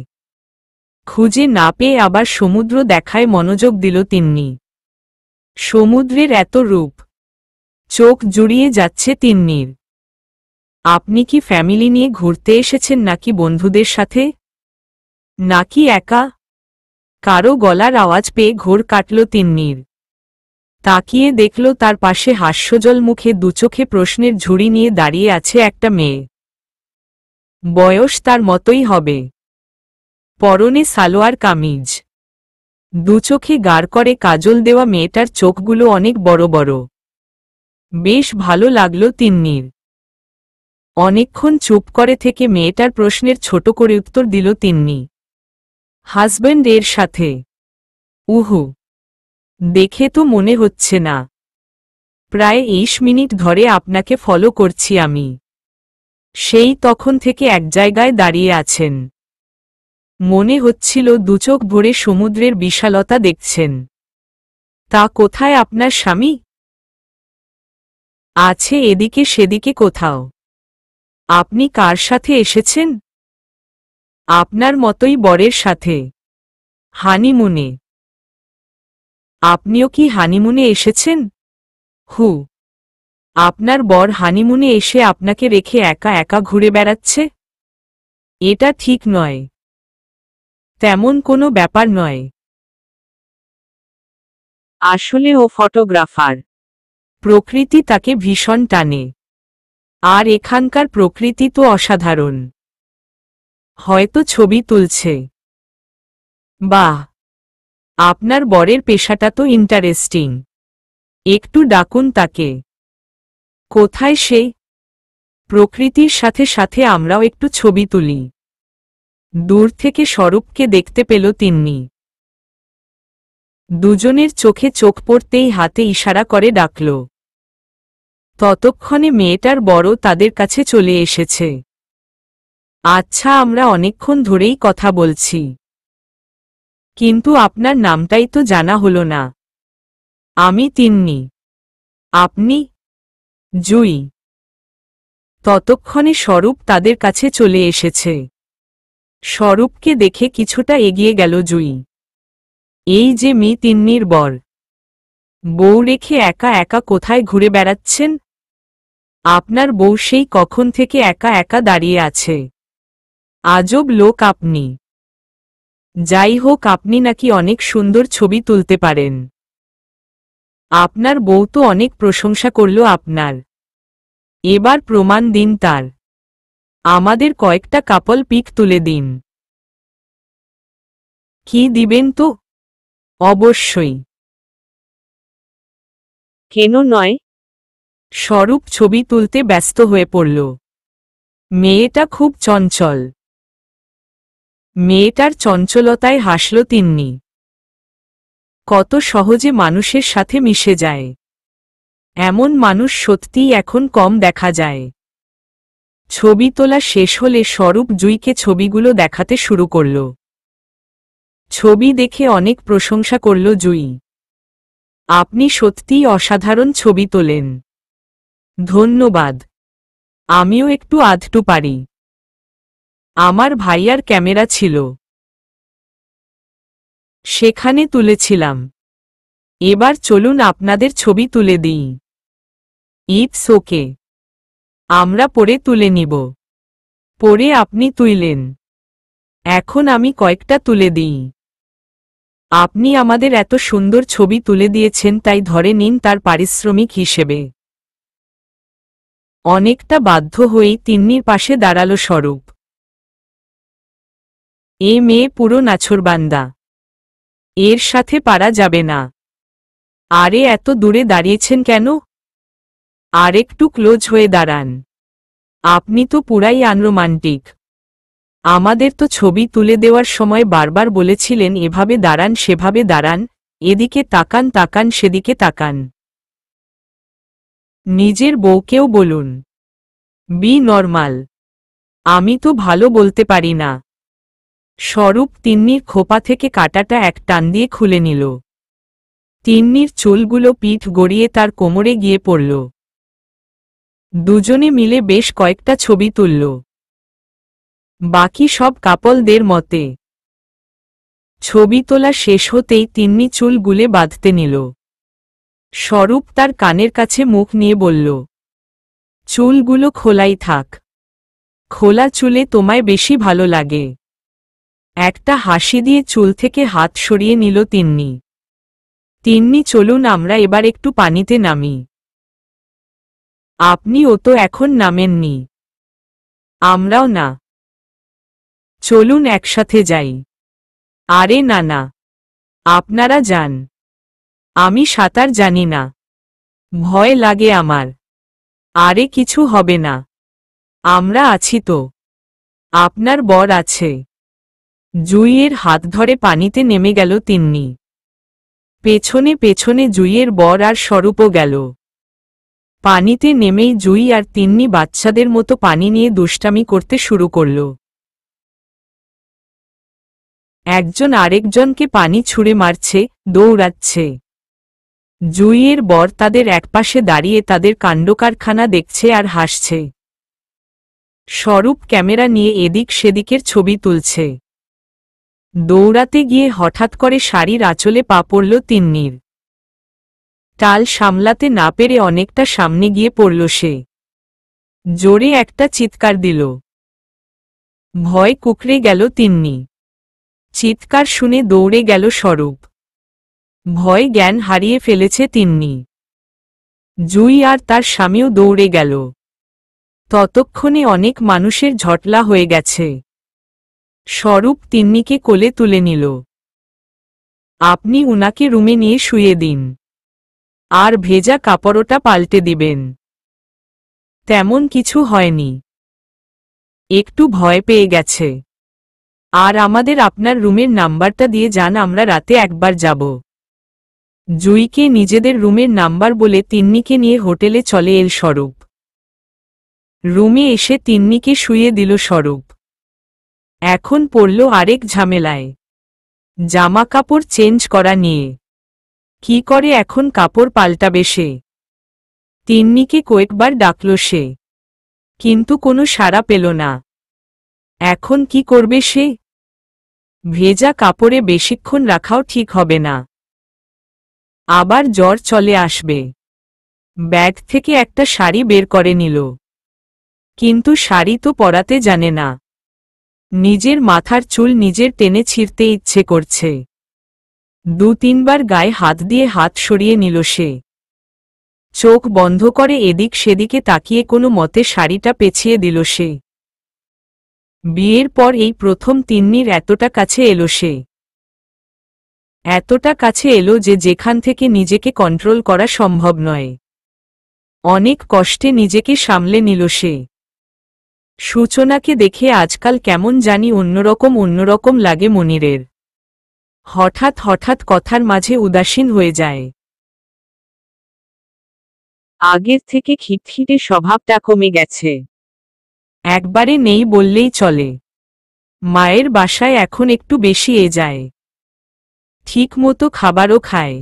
খুঁজে না পেয়ে আবার সমুদ্র দেখায় মনোযোগ দিল তিন্নি। সমুদ্রের এত রূপ, চোখ জুড়িয়ে যাচ্ছে তিন্নির। আপনি কি ফ্যামিলি নিয়ে ঘুরতে এসেছেন, নাকি বন্ধুদের সাথে, নাকি একা? কারো গলার আওয়াজ পেয়ে ঘোর কাটল তিন্নির। তাকিয়ে দেখল তার পাশে হাস্যজল মুখে দুচোখে প্রশ্নের ঝুড়ি নিয়ে দাঁড়িয়ে আছে একটা মেয়ে। বয়স তার মতোই হবে, পরনে সালোয়ার কামিজ, দুচোখে গাঢ় করে কাজল দেওয়া। মেয়েটার চোখগুলো অনেক বড় বড়। বেশ ভালো লাগল তিন্নির। অনেকক্ষণ চুপ করে থেকে মেয়েটার প্রশ্নের ছোট করে উত্তর দিল তিন্নি। হাজব্যান্ড এর সাথে। উহু, দেখে তো মনে হচ্ছে না। প্রায় 20 মিনিট ধরে আপনাকে ফলো করছি আমি। সেই তখন থেকে এক জায়গায় দাঁড়িয়ে আছেন। মনে হচ্ছিল দুচোখ ভরে সমুদ্রের বিশালতা দেখছেন। তা কোথায় আপনার স্বামী? আছে এদিকে সেদিকে কোথাও। আপনি কার সাথে এসেছেন? আপনার মতোই বরের সাথে, হানিমুনে। আপনিও কি হানিমুনে এসেছেন? হু, আপনার বর হানিমুনে এসে আপনাকে রেখে একা একা ঘুরে বেড়াচ্ছে? এটা ঠিক নয়। তেমন কোনো ব্যাপার নয়। আসলে ও ফটোগ্রাফার। প্রকৃতি তাকে ভীষণ টানে। আর এখানকার প্রকৃতি তো অসাধারণ। হয়তো ছবি তুলছে। বাহ, আপনার বরের পেশাটা তো ইন্টারেস্টিং। একটু ডাকুন তাকে। কোথায় সে? প্রকৃতির সাথে সাথে আমরাও একটু ছবি তুলি। দূর থেকে স্বরূপকে দেখতে পেল তিন্নি। দুজনের চোখে চোখ পড়তেই হাতে ইশারা করে ডাকল। ততক্ষণে মেয়েটার বড় তাদের কাছে চলে এসেছে। আচ্ছা, আমরা অনেকক্ষণ ধরেই কথা বলছি, কিন্তু আপনার নামটাই তো জানা হলো না। আমি তিন্নি। আপনি? জুই। ততক্ষণে স্বরূপ তাদের কাছে চলে এসেছে। স্বরূপকে দেখে কিছুটা এগিয়ে গেল জুই। এই যে তিন্নির বর। বউ রেখে একা একা কোথায় ঘুরে বেড়াচ্ছেন? আপনার বউ সেই কখন থেকে একা একা দাঁড়িয়ে আছে। আজব লোক আপনি। যাই হোক, আপনি নাকি অনেক সুন্দর ছবি তুলতে পারেন। আপনার বউ তো অনেক প্রশংসা করল আপনার। এবার প্রমাণ দিন তার। আমাদের কয়েকটা কাপল পিক তুলে দিন। কি দিবেন তো? অবশ্যই। কেন নয়? স্বরূপ ছবি তুলতে ব্যস্ত হয়ে পড়ল। মেয়েটা খুব চঞ্চল। মেয়েটার চঞ্চলতায় হাসল তিন্নি। কত সহজে মানুষের সাথে মিশে যায়। এমন মানুষ সত্যিই এখন কম দেখা যায়। ছবি তোলা শেষ হলে স্বরূপ জুঁইকে ছবিগুলো দেখাতে শুরু করল। ছবি দেখে অনেক প্রশংসা করল জুঁই। আপনি সত্যিই অসাধারণ ছবি তোলেন। ধন্যবাদ। আমিও একটু আধটু পারি। আমার ভাইয়ার ক্যামেরা ছিল, সেখানে তুলেছিলাম। এবার চলুন আপনাদের ছবি তুলে দিই। It's okay. আমরা পরে তুলে নিব। পরে আপনি তুইলেন। এখন আমি কয়েকটা তুলে দিই। আপনি আমাদের এত সুন্দর ছবি তুলে দিয়েছেন, তাই ধরে নিন তার পারিশ্রমিক হিসেবে। অনেকটা বাধ্য হয়েই তিন্নির পাশে দাঁড়ালো স্বরূপ। এ মেয়ে পুরো নাছোড়বান্দা। এর সাথে পারা যাবে না। আরে এত দূরে দাঁড়িয়েছেন কেন? আর একটু ক্লোজ হয়ে দাঁড়ান। আপনি তো পুরাই আনরোমান্টিক। আমাদের তো ছবি তুলে দেওয়ার সময় বারবার বলেছিলেন এভাবে দাঁড়ান, সেভাবে দাঁড়ান, এদিকে তাকান তাকান সেদিকে তাকান। নিজের বউকেও বলুন, বি নরমাল। আমি তো ভালো বলতে পারি না। স্বরূপ তিন্নির খোপা থেকে কাঁটাটা এক টান দিয়ে খুলে নিল। তিন্নির চুলগুলো পিঠ গড়িয়ে তার কোমরে গিয়ে পড়ল। দুজনে মিলে বেশ কয়েকটা ছবি তুলল, বাকি সব কাপলদের মতে। ছবি তোলা শেষ হতেই তিন্নি চুল গুলে বাঁধতে নিল। স্বরূপ তার কানের কাছে মুখ নিয়ে বলল, চুলগুলো খোলাই থাক। খোলা চুলে তোমায় বেশি ভালো লাগে। একটা হাসি দিয়ে চুল থেকে হাত সরিয়ে নিল তিন্নি। তিন্নি, চলুন আমরা এবার একটু পানিতে নামি। আপনিও তো এখন নামেননি। আমরাও না। চলুন একসাথে যাই। আরে না না, আপনারা যান। আমি সাঁতার জানি না, ভয় লাগে আমার। আরে কিছু হবে না, আমরা আছি তো। আপনার বর আছে। জুঁইয়ের হাত ধরে পানিতে নেমে গেল তিন্নি। পেছনে পেছনে জুঁইয়ের বর আর স্বরূপও গেল। পানিতে নেমেই জুঁই আর তিন্নি বাচ্চাদের মতো পানি নিয়ে দুষ্টামি করতে শুরু করল। একজন আরেকজনকে পানি ছুঁড়ে মারছে, দৌড়াচ্ছে। জুঁইয়ের বর তাদের একপাশে দাঁড়িয়ে তাদের কাণ্ডকারখানা দেখছে আর হাসছে। স্বরূপ ক্যামেরা নিয়ে এদিক সেদিকের ছবি তুলছে। দৌড়াতে গিয়ে হঠাৎ করে শাড়ির আঁচলে পা পড়ল তিন্নির। টাল সামলাতে না পেরে অনেকটা সামনে গিয়ে পড়ল সে। জোরে একটা চিৎকার দিল। ভয় কুঁকড়ে গেল তিন্নি। চিৎকার শুনে দৌড়ে গেল স্বরূপ। ভয় জ্ঞান হারিয়ে ফেলেছে তিন্নি। জুঁই আর তার স্বামীও দৌড়ে গেল। ততক্ষণে অনেক মানুষের ঝটলা হয়ে গেছে। স্বরূপ তিন্নিকে কোলে তুলে নিল। আপনি উনাকে রুমে নিয়ে শুয়ে দিন, আর ভেজা কাপড়টা পাল্টে দিবেন। তেমন কিছু হয়নি, একটু ভয় পেয়ে গেছে। আর আমাদের আপনার রুমের নাম্বারটা দিয়ে যান, আমরা রাতে একবার যাব। জুঁইকে নিজেদের রুমের নাম্বার বলে তিন্নিকে নিয়ে হোটেলে চলে এল স্বরূপ। রুমে এসে তিন্নিকে শুইয়ে দিল স্বরূপ। এখন পড়ল আরেক ঝামেলায়, জামা কাপড় চেঞ্জ করা নিয়ে। কি করে এখন কাপড় পাল্টাবে সে? তিন্নিকে কয়েকবার ডাকল সে, কিন্তু কোনো সাড়া পেল না। এখন কি করবে সে? ভেজা কাপড়ে বেশিক্ষণ রাখাও ঠিক হবে না। আবার জ্বর চলে আসবে। ব্যাগ থেকে একটা শাড়ি বের করে নিল, কিন্তু শাড়ি তো পরাতে জানে না। নিজের মাথার চুল নিজের টেনে ছিঁড়তে ইচ্ছে করছে। 2-3 বার গায়ে হাত দিয়ে হাত সরিয়ে নিল সে। চোখ বন্ধ করে এদিক সেদিকে তাকিয়ে কোনো মতে শাড়িটা পেঁচিয়ে দিল সে। বিয়ের পর এই প্রথম তিন্নির এতটা কাছে এলো সে। এতটা কাছে এলো যে যেখান থেকে নিজেকে কন্ট্রোল করা সম্ভব নয়। অনেক কষ্টে নিজেকে সামলে নিল সে। সূচনাকে দেখে আজকাল কেমন জানি অন্যরকম লাগে মনিরের। হঠাৎ হঠাৎ কথার মাঝে উদাসীন হয়ে যায়। আগের থেকে খিটখিটে স্বভাবটা কমে গেছে, একবারে নেই বললেই চলে। মায়ের বাসায় এখন একটু বেশি যায়, ঠিক মতো খাবারও খায়।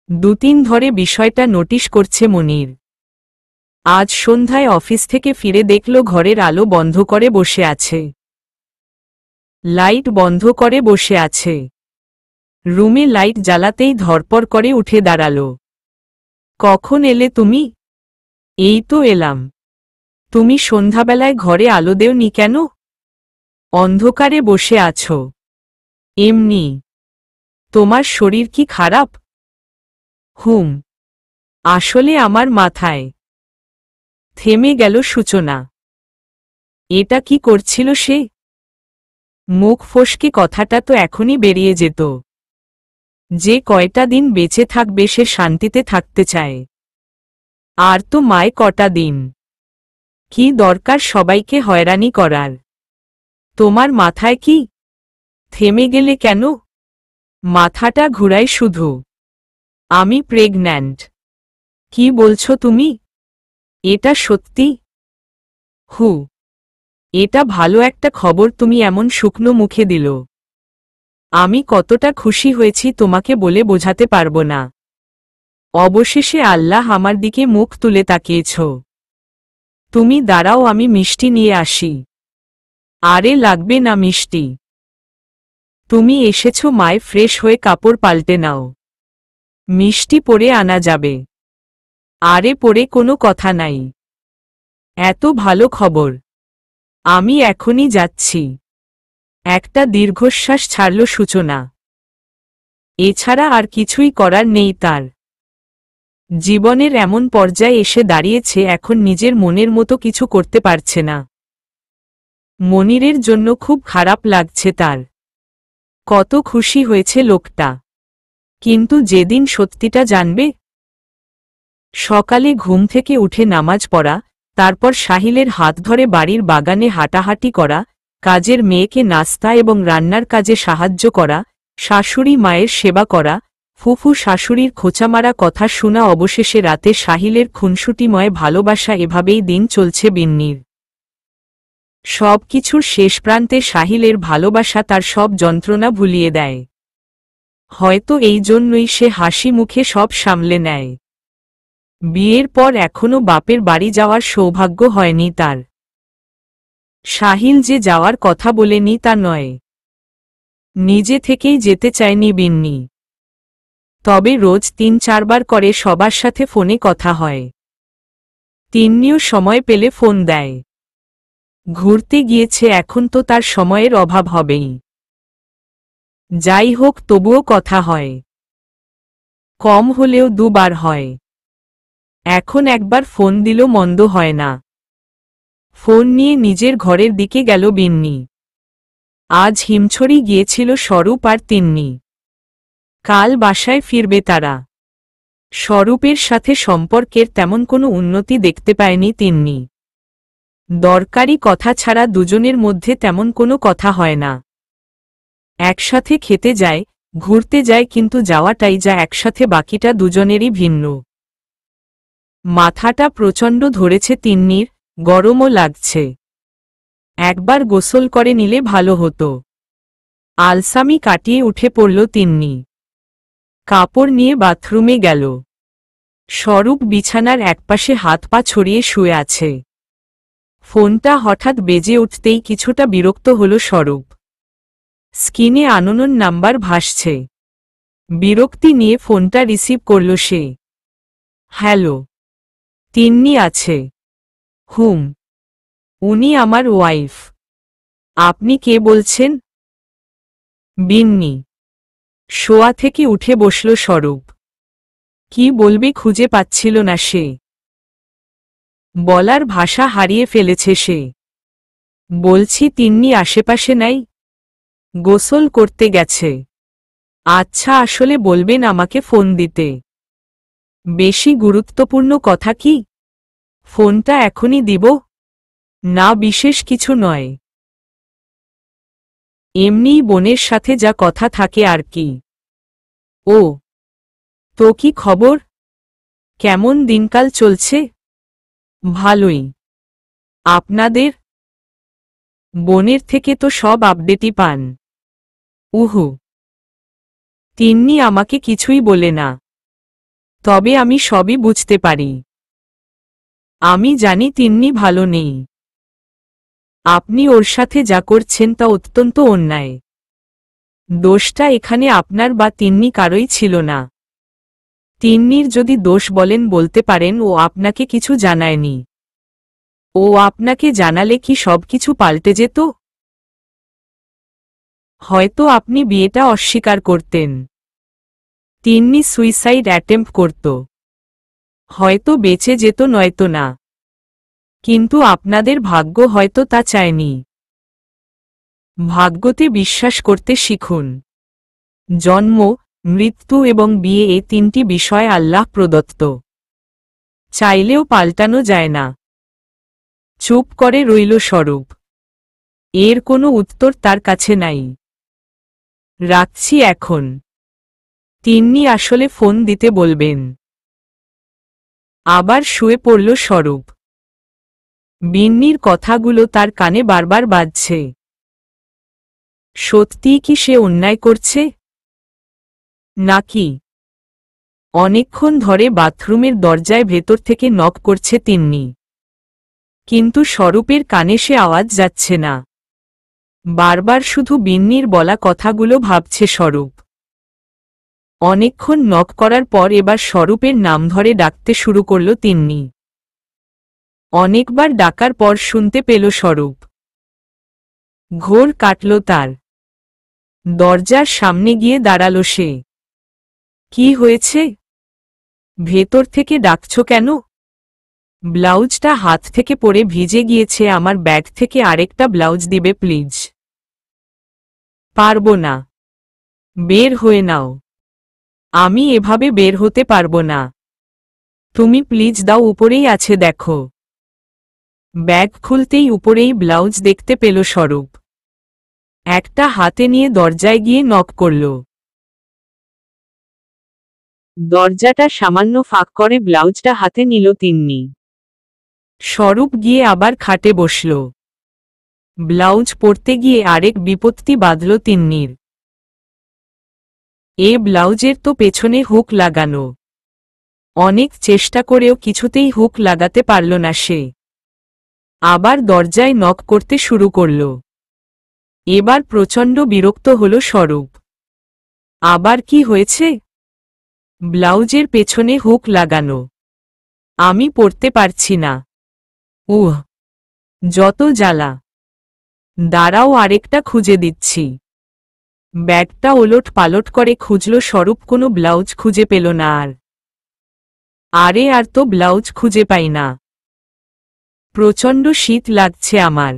2-3 ধরে বিষয়টা নোটিশ করছে মনির। আজ সন্ধ্যায় অফিস থেকে ফিরে দেখল ঘরের আলো বন্ধ করে বসে আছে, লাইট বন্ধ করে বসে আছে। রুমে লাইট জ্বালাতেই ধরপড় করে উঠে দাঁড়ালো। কখন এলে তুমি? এই তো এলাম। তুমি সন্ধ্যাবেলায় ঘরে আলো দেওনি কেন? অন্ধকারে বসে আছো? এমনি। তোমার শরীর কি খারাপ? হুম, আসলে আমার মাথায়। থেমে গেল সূচনা। এটা কি করছিল সে? মুখ ফসকে কথাটা তো এখনই বেরিয়ে যেত। যে কয়টা দিন বেঁচে থাকবে সে শান্তিতে থাকতে চায়। আর তো মায় কটা দিন। কি দরকার সবাইকে হয়রানি করার? তোমার মাথায় কি? থেমে গেলে কেন? মাথাটা ঘুরায় শুধু। আমি প্রেগন্যান্ট। কি বলছো তুমি? এটা সত্যি? হু, এটা ভালো একটা খবর তুমি এমন শুকনো মুখে দিল। আমি কতটা খুশি হয়েছি তোমাকে বলে বোঝাতে পারবো না। অবশেষে আল্লাহ আমার দিকে মুখ তুলে তাকিয়েছ। তুমি দাঁড়াও, আমি মিষ্টি নিয়ে আসি। আরে লাগবে না মিষ্টি। তুমি এসেছ মায়, ফ্রেশ হয়ে কাপড় পাল্টে নাও। মিষ্টি পরে আনা যাবে। আরে পরে কোনো কথা নাই। এত ভালো খবর, আমি এখনই যাচ্ছি। একটা দীর্ঘশ্বাস ছাড়ল সূচনা। এছাড়া আর কিছুই করার নেই তার। জীবনের এমন পর্যায়ে এসে দাঁড়িয়েছে এখন নিজের মনের মতো কিছু করতে পারছে না। মনিরের জন্য খুব খারাপ লাগছে তার। কত খুশি হয়েছে লোকটা, কিন্তু যেদিন সত্যিটা জানবে। সকালে ঘুম থেকে উঠে নামাজ পড়া, তারপর সাহিলের হাত ধরে বাড়ির বাগানে হাঁটাহাঁটি করা, কাজের মেয়েকে নাস্তা এবং রান্নার কাজে সাহায্য করা, শাশুড়ি মায়ের সেবা করা, ফুফু শাশুড়ির খোঁচামারা কথা শোনা, অবশেষে রাতে সাহিলের খুনসুটিময় ভালোবাসা। এভাবেই দিন চলছে বিন্নির। সব কিছুর শেষ প্রান্তে সাহিলের ভালোবাসা তার সব যন্ত্রণা ভুলিয়ে দেয়। হয়তো এই জন্যই সে হাসি মুখে সব সামলে নেয়। বিয়ের পর এখনো বাপের বাড়ি যাওয়ার সৌভাগ্য হয়নি তার। সাহিল যে যাওয়ার কথা বলেনি তা নয়, নিজে থেকেই যেতে চায়নি বিন্নি। তবে রোজ 3-4 বার করে সবার সাথে ফোনে কথা হয়। তিন্নিও সময় পেলে ফোন দেয়। ঘুরতে গিয়েছে, এখন তো তার সময়ের অভাব হবেই। যাই হোক, তবুও কথা হয়। কম হলেও 2 বার হয়। এখন একবার ফোন দিল মন্দ হয় না। ফোন নিয়ে নিজের ঘরের দিকে গেল বিন্নি। আজ হিমছড়ি গিয়েছিল স্বরূপ আর তিন্নি। কাল বাসায় ফিরবে তারা। স্বরূপের সাথে সম্পর্কের তেমন কোনো উন্নতি দেখতে পায়নি তিন্নি। দরকারি কথা ছাড়া দুজনের মধ্যে তেমন কোনো কথা হয় না। একসাথে খেতে যায়, ঘুরতে যায়, কিন্তু যাওয়াটাই যা একসাথে, বাকিটা দুজনেরই ভিন্ন। মাথাটা প্রচণ্ড ধরেছে তিন্নির, গরমও লাগছে। একবার গোসল করে নিলে ভালো হতো। আলসামি কাটিয়ে উঠে পড়ল তিন্নি। কাপড় নিয়ে বাথরুমে গেল। স্বরূপ বিছানার একপাশে হাত পা ছড়িয়ে শুয়ে আছে। ফোনটা হঠাৎ বেজে উঠতেই কিছুটা বিরক্ত হল স্বরূপ। স্ক্রিনে আননোন নাম্বার ভাসছে। বিরক্তি নিয়ে ফোনটা রিসিভ করল সে। হ্যালো। তিন্নি আছে? হুম। উনি আমার ওয়াইফ। আপনি কে বলছেন? বিন্নি। শোয়া থেকে উঠে বসল স্বরূপ। কি বলবে খুঁজে পাচ্ছিল না সে। বলার ভাষা হারিয়ে ফেলেছে সে। বলছি তিন্নি আশেপাশে নাই? গোসল করতে গেছে। আচ্ছা, আসলে বলবেন আমাকে ফোন দিতে। বেশি গুরুত্বপূর্ণ কথা কি? ফোনটা এখনই দিব? না, বিশেষ কিছু নয়। এমনিই বোনের সাথে যা কথা থাকে আর কি। ও, তো কি খবর? কেমন দিনকাল চলছে? ভালোই। আপনাদের? বোনের থেকে তো সব আপডেটই পান। উহু। তিন্নি আমাকে কিছুই বলে না। তবে আমি সবই বুঝতে পারি। আমি জানি তিন্নি ভালো নেই। আপনি ওর সাথে যা করছেন তা অত্যন্ত অন্যায়। দোষটা এখানে আপনার বা তিন্নি কারোই ছিল না। তিন্নির যদি দোষ বলেন বলতে পারেন ও আপনাকে কিছু জানায়নি। ও আপনাকে জানালে কি সবকিছু পাল্টে যেত? হয়তো আপনি বিয়েটা অস্বীকার করতেন। তিন্নি সুইসাইড অ্যাটেম্প্ট করত। হয়তো বেঁচে যেত, নয়তো না। কিন্তু আপনাদের ভাগ্য হয়তো তা চায়নি। ভাগ্যতে বিশ্বাস করতে শিখুন। জন্ম, মৃত্যু এবং বিয়ে, এই তিনটি বিষয় আল্লাহ প্রদত্ত। চাইলেও পাল্টানো যায় না। চুপ করে রইল স্বরূপ। এর কোনো উত্তর তার কাছে নাই। রাখছি এখন। তিন্নি আসলে ফোন দিতে বলবেন। আবার শুয়ে পড়ল স্বরূপ। বিন্নির কথাগুলো তার কানে বারবার বাজছে। সত্যিই কি সে অন্যায় করছে? নাকি? অনেকক্ষণ ধরে বাথরুমের দরজায় ভেতর থেকে নক করছে তিন্নি। কিন্তু স্বরূপের কানে সে আওয়াজ যাচ্ছে না। বারবার শুধু বিন্নির বলা কথাগুলো ভাবছে স্বরূপ। অনেকক্ষণ নক করার পর এবার স্বরূপের নাম ধরে ডাকতে শুরু করল তিন্নি। অনেকবার ডাকার পর শুনতে পেল স্বরূপ। ঘোর কাটল তার। দরজার সামনে গিয়ে দাঁড়াল সে। কি হয়েছে? ভেতর থেকে ডাকছ কেন? ব্লাউজটা হাত থেকে পড়ে ভিজে গিয়েছে, আমার ব্যাগ থেকে আরেকটা ব্লাউজ দিবে প্লিজ। পারবো না। বের হয়ে নাও। আমি এভাবে বের হতে পারবো না। তুমি প্লিজ দাও, উপরেই আছে দেখো। ব্যাগ খুলতেই উপরেই ব্লাউজ দেখতে পেল স্বরূপ। একটা হাতে নিয়ে দরজায় গিয়ে নক করল। দরজাটা সামান্য ফাঁক করে ব্লাউজটা হাতে নিল তিন্নি। স্বরূপ গিয়ে আবার খাটে বসল। ব্লাউজ পরতে গিয়ে আরেক বিপত্তি বাঁধল তিন্নির। এ ব্লাউজের তো পেছনে হুক লাগানো। অনেক চেষ্টা করেও কিছুতেই হুক লাগাতে পারল না সে। আবার দরজায় নক করতে শুরু করল। এবার প্রচণ্ড বিরক্ত হল স্বরূপ। আবার কি হয়েছে? ব্লাউজের পেছনে হুক লাগানো। আমি পরতে পারছি না। উহ, যত জ্বালা। দাঁড়াও, আরেকটা খুঁজে দিচ্ছি। ব্যাগটা ওলট পালট করে খুঁজল স্বরূপ, কোনো ব্লাউজ খুঁজে পেল না আর। আরে আর তো ব্লাউজ খুঁজে পাই না। প্রচণ্ড শীত লাগছে আমার।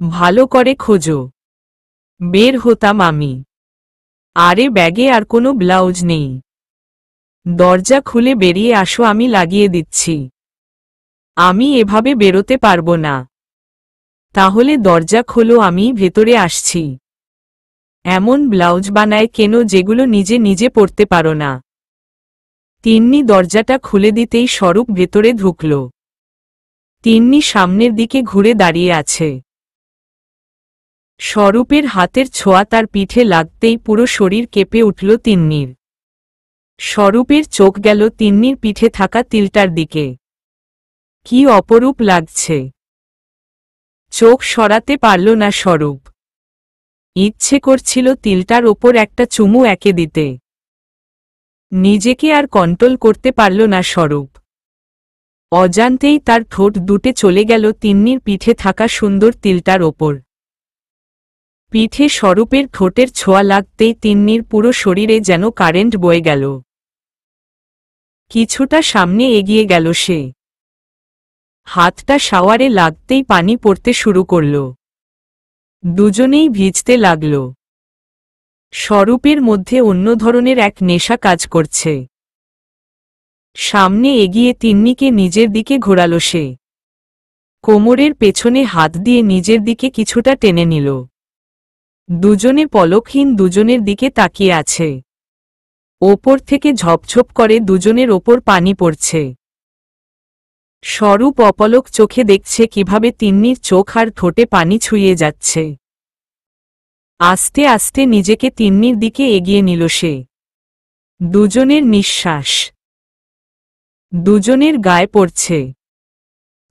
ভালো করে খোঁজো। বের হতাম আমি। আরে ব্যাগে আর কোনো ব্লাউজ নেই। দরজা খুলে বেরিয়ে আসো, আমি লাগিয়ে দিচ্ছি। আমি এভাবে বেরোতে পারবো না। তাহলে দরজা খোলো, আমি ভেতরে আসছি। এমন ব্লাউজ বানায় কেন যেগুলো নিজে নিজে পরতে পারো না? তিন্নি দরজাটা খুলে দিতেই স্বরূপ ভেতরে ঢুকল। তিন্নি সামনের দিকে ঘুরে দাঁড়িয়ে আছে। স্বরূপের হাতের ছোঁয়া তার পিঠে লাগতেই পুরো শরীর কেঁপে উঠল তিন্নির। স্বরূপের চোখ গেল তিন্নির পিঠে থাকা তিলটার দিকে। কি অপরূপ লাগছে। চোখ সরাতে পারল না স্বরূপ। ইচ্ছে করছিল তিলটার ওপর একটা চুমু এঁকে দিতে। নিজেকে আর কন্ট্রোল করতে পারল না স্বরূপ। অজান্তেই তার ঠোঁট দুটে চলে গেল তিন্নির পিঠে থাকা সুন্দর তিলটার ওপর। পিঠে স্বরূপের ঠোঁটের ছোঁয়া লাগতেই তিন্নির পুরো শরীরে যেন কারেন্ট বয়ে গেল। কিছুটা সামনে এগিয়ে গেল সে। হাতটা শাওয়ারে লাগতেই পানি পড়তে শুরু করল। দুজনেই ভিজতে লাগল। স্বরূপের মধ্যে অন্য ধরনের এক নেশা কাজ করছে। সামনে এগিয়ে তিন্নিকে নিজের দিকে ঘোরাল সে। কোমরের পেছনে হাত দিয়ে নিজের দিকে কিছুটা টেনে নিল। দুজনে পলকহীন দুজনের দিকে তাকিয়ে আছে। ওপর থেকে ঝপঝপ করে দুজনের ওপর পানি পড়ছে। স্বরূপ অপলক চোখে দেখছে কিভাবে তিন্নির চোখ আর ঠোঁটে পানি ছুঁয়ে যাচ্ছে। আস্তে আস্তে নিজেকে তিন্নির দিকে এগিয়ে নিল সে। দুজনের নিঃশ্বাস দুজনের গায়ে পড়ছে।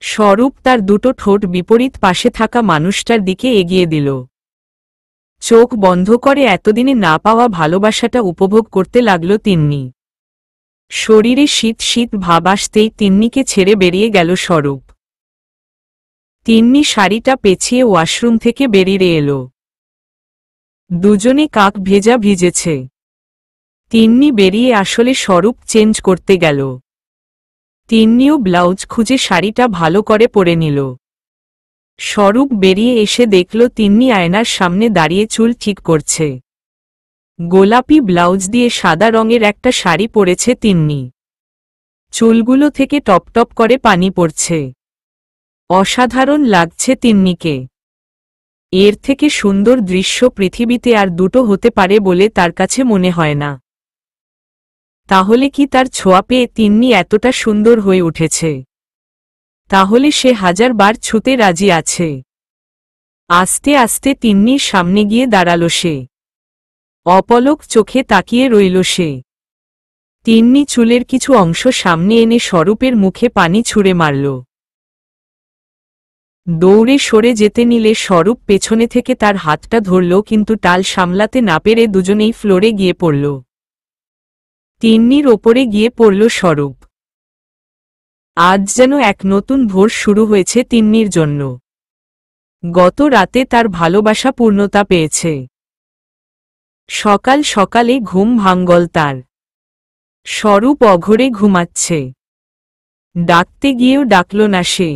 স্বরূপ তার দুটো ঠোঁট বিপরীত পাশে থাকা মানুষটার দিকে এগিয়ে দিল। চোখ বন্ধ করে এতদিনে না পাওয়া ভালোবাসাটা উপভোগ করতে লাগল তিন্নি। শরীরে শীত শীত ভাব আসতেই তিন্নিকে ছেড়ে বেরিয়ে গেল স্বরূপ। তিন্নি শাড়িটা পেঁচিয়ে ওয়াশরুম থেকে বেরিয়ে এলো। দুজনে কাক ভেজা ভিজেছে। তিন্নি বেরিয়ে আসলে স্বরূপ চেঞ্জ করতে গেল। তিন্নিও ব্লাউজ খুঁজে শাড়িটা ভালো করে পরে নিল। স্বরূপ বেরিয়ে এসে দেখল তিন্নি আয়নার সামনে দাঁড়িয়ে চুল ঠিক করছে। গোলাপি ব্লাউজ দিয়ে সাদা রঙের একটা শাড়ি পরেছে তিন্নি। চুলগুলো থেকে টপ টপ করে পানি পড়ছে। অসাধারণ লাগছে তিন্নিকে। এর থেকে সুন্দর দৃশ্য পৃথিবীতে আর দুটো হতে পারে বলে তার কাছে মনে হয় না। তাহলে কি তার ছোঁয়া পেয়ে তিন্নি এতটা সুন্দর হয়ে উঠেছে? তাহলে সে 1000 বার ছুঁতে রাজি আছে। আস্তে আস্তে তিন্নির সামনে গিয়ে দাঁড়াল সে। অপলক চোখে তাকিয়ে রইল সে। তিন্নি চুলের কিছু অংশ সামনে এনে স্বরূপের মুখে পানি ছুঁড়ে মারল। দৌড়ে সরে যেতে নিলে স্বরূপ পেছনে থেকে তার হাতটা ধরল, কিন্তু টাল সামলাতে না পেরে দুজনেই ফ্লোরে গিয়ে পড়ল। তিন্নির ওপরে গিয়ে পড়ল স্বরূপ। আজ যেন এক নতুন ভোর শুরু হয়েছে তিন্নির জন্য। গত রাতে তার ভালোবাসা পূর্ণতা পেয়েছে। সকাল সকালে ঘুম ভাঙল তার। স্বরূপ অঘোরে ঘুমাচ্ছে। ডাকতে গিয়েও ডাকল না সে।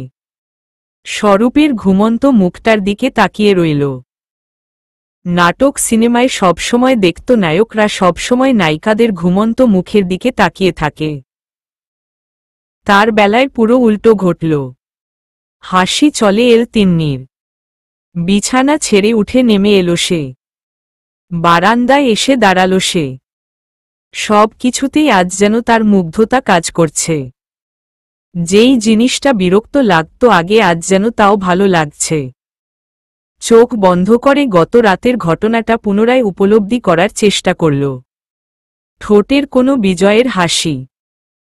স্বরূপের ঘুমন্ত মুখটার দিকে তাকিয়ে রইল। নাটক সিনেমায় সবসময় দেখত নায়করা সবসময় নায়িকাদের ঘুমন্ত মুখের দিকে তাকিয়ে থাকে। তার বেলায় পুরো উল্টো ঘটল। হাসি চলে এল তিন্নির। বিছানা ছেড়ে উঠে নেমে এলো সে। বারান্দায় এসে দাঁড়াল সে। সব কিছুতেই আজ যেন তার মুগ্ধতা কাজ করছে। যেই জিনিসটা বিরক্ত লাগতো আগে আজ যেন তাও ভালো লাগছে। চোখ বন্ধ করে গত রাতের ঘটনাটা পুনরায় উপলব্ধি করার চেষ্টা করল। ঠোঁটের কোনো বিজয়ের হাসি।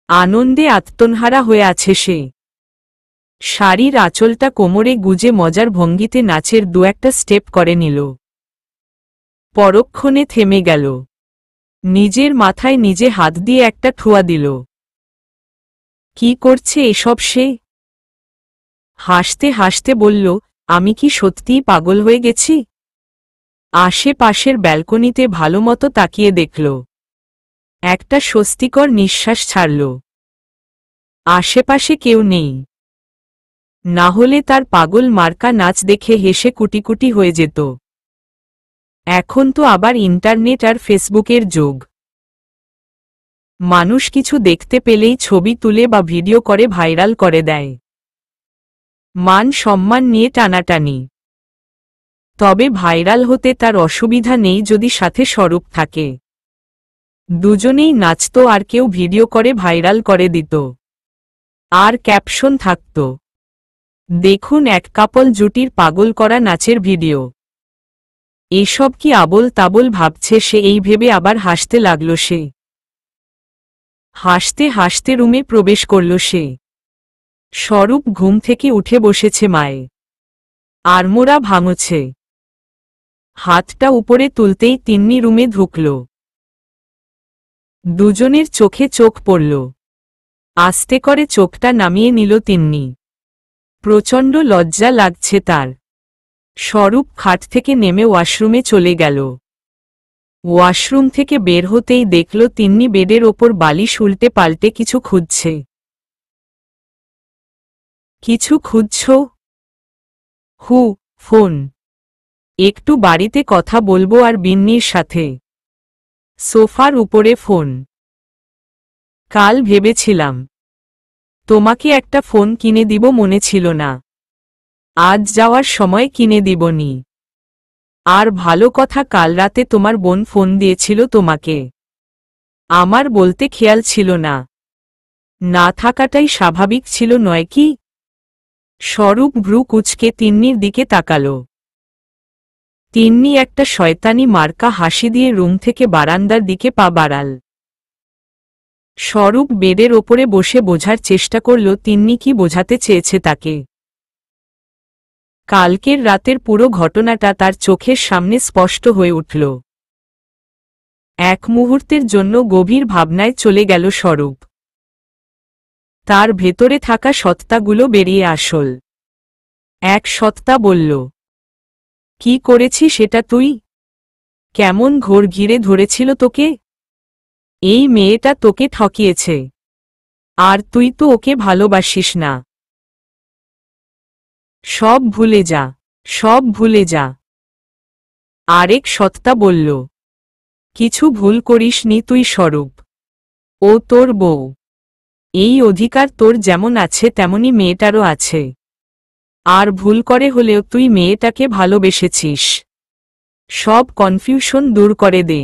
আনন্দে আত্মহারা হয়ে আছে সে। শাড়ির আঁচলটা কোমরে গুজে মজার ভঙ্গিতে নাচের দু একটা স্টেপ করে নিল। পরক্ষণে থেমে গেল। নিজের মাথায় নিজে হাত দিয়ে একটা ঠুয়া দিল। কি করছে এসব সে? হাসতে হাসতে বলল, আমি কি সত্যিই পাগল হয়ে গেছি? আশেপাশের ব্যালকনিতে ভালোমতো তাকিয়ে দেখল। একটা স্বস্তিকর নিঃশ্বাস ছাড়ল। আশেপাশে কেউ নেই। না হলে তার পাগল মার্কা নাচ দেখে হেসে কুটিকুটি হয়ে যেত। এখন তো আবার ইন্টারনেট আর ফেসবুকের যুগ। মানুষ কিছু দেখতে পেলেই ছবি তুলে বা ভিডিও করে ভাইরাল করে দেয়। মান সম্মান নিয়ে টানাটানি। তবে ভাইরাল হতে তার অসুবিধা নেই যদি সাথে স্বরূপ থাকে। দুজনেই নাচত আর কেউ ভিডিও করে ভাইরাল করে দিত। আর ক্যাপশন থাকত, দেখুন এক কাপল জুটির পাগল করা নাচের ভিডিও। এসব কি আবোল তাবোল ভাবছে সে, এই ভেবে আবার হাসতে লাগল সে। হাসতে হাসতে রুমে প্রবেশ করল সে। স্বরূপ ঘুম থেকে উঠে বসেছে মায়ে। আড়মোড়া ভাঙছে। হাতটা উপরে তুলতেই তিন্নি রুমে ঢুকল। দুজনের চোখে চোখ পড়ল। আস্তে করে চোখটা নামিয়ে নিল তিন্নি। প্রচণ্ড লজ্জা লাগছে তার। স্বরূপ খাট থেকে নেমে ওয়াশরুমে চলে গেল। ওয়াশরুম থেকে বের হতেই দেখল তিন্নি বেডের ওপর বালিশ উল্টে পাল্টে কিছু খুঁজছে। কিছু খুঁজছ? ফোন। একটু বাড়িতে কথা বলবো আর বিন্নির সাথে। সোফার উপরে ফোন। কাল ভেবেছিলাম তোমাকে একটা ফোন কিনে দিব, মনে ছিল না। আজ যাওয়ার সময় কিনে দিবনি। আর ভালো কথা, কাল রাতে তোমার বোন ফোন দিয়েছিল তোমাকে। আমার বলতে খেয়াল ছিল না। না থাকাটাই স্বাভাবিক ছিল, নয় কি? স্বরূপ ভ্রু কুঁচকে তিন্নির দিকে তাকাল। তিন্নি একটা শয়তানি মার্কা হাসি দিয়ে রুম থেকে বারান্দার দিকে পা বাড়াল। স্বরূপ বেডের ওপরে বসে বোঝার চেষ্টা করল তিন্নি কি বোঝাতে চেয়েছে তাকে। কালকের রাতের পুরো ঘটনাটা তার চোখের সামনে স্পষ্ট হয়ে উঠল। এক মুহূর্তের জন্য গভীর ভাবনায় চলে গেল স্বরূপ। তার ভেতরে থাকা সত্তাগুলো বেরিয়ে আসল। এক সত্তা বলল, কি করেছি সেটা তুই? কেমন ঘোর ঘিরে ধরেছিল তোকে? এই মেয়েটা তোকে ঠকিয়েছে, আর তুই তো ওকে ভালোবাসিস না। সব ভুলে যা, সব ভুলে যা। আরেক সত্তা বলল, কিছু ভুল করিসনি তুই স্বরূপ। ও তোর বউ। এই অধিকার তোর যেমন আছে তেমনি মেয়েটারও আছে। আর ভুল করে হলেও তুই মেয়েটাকে ভালোবেসেছিস। সব কনফিউশন দূর করে দে।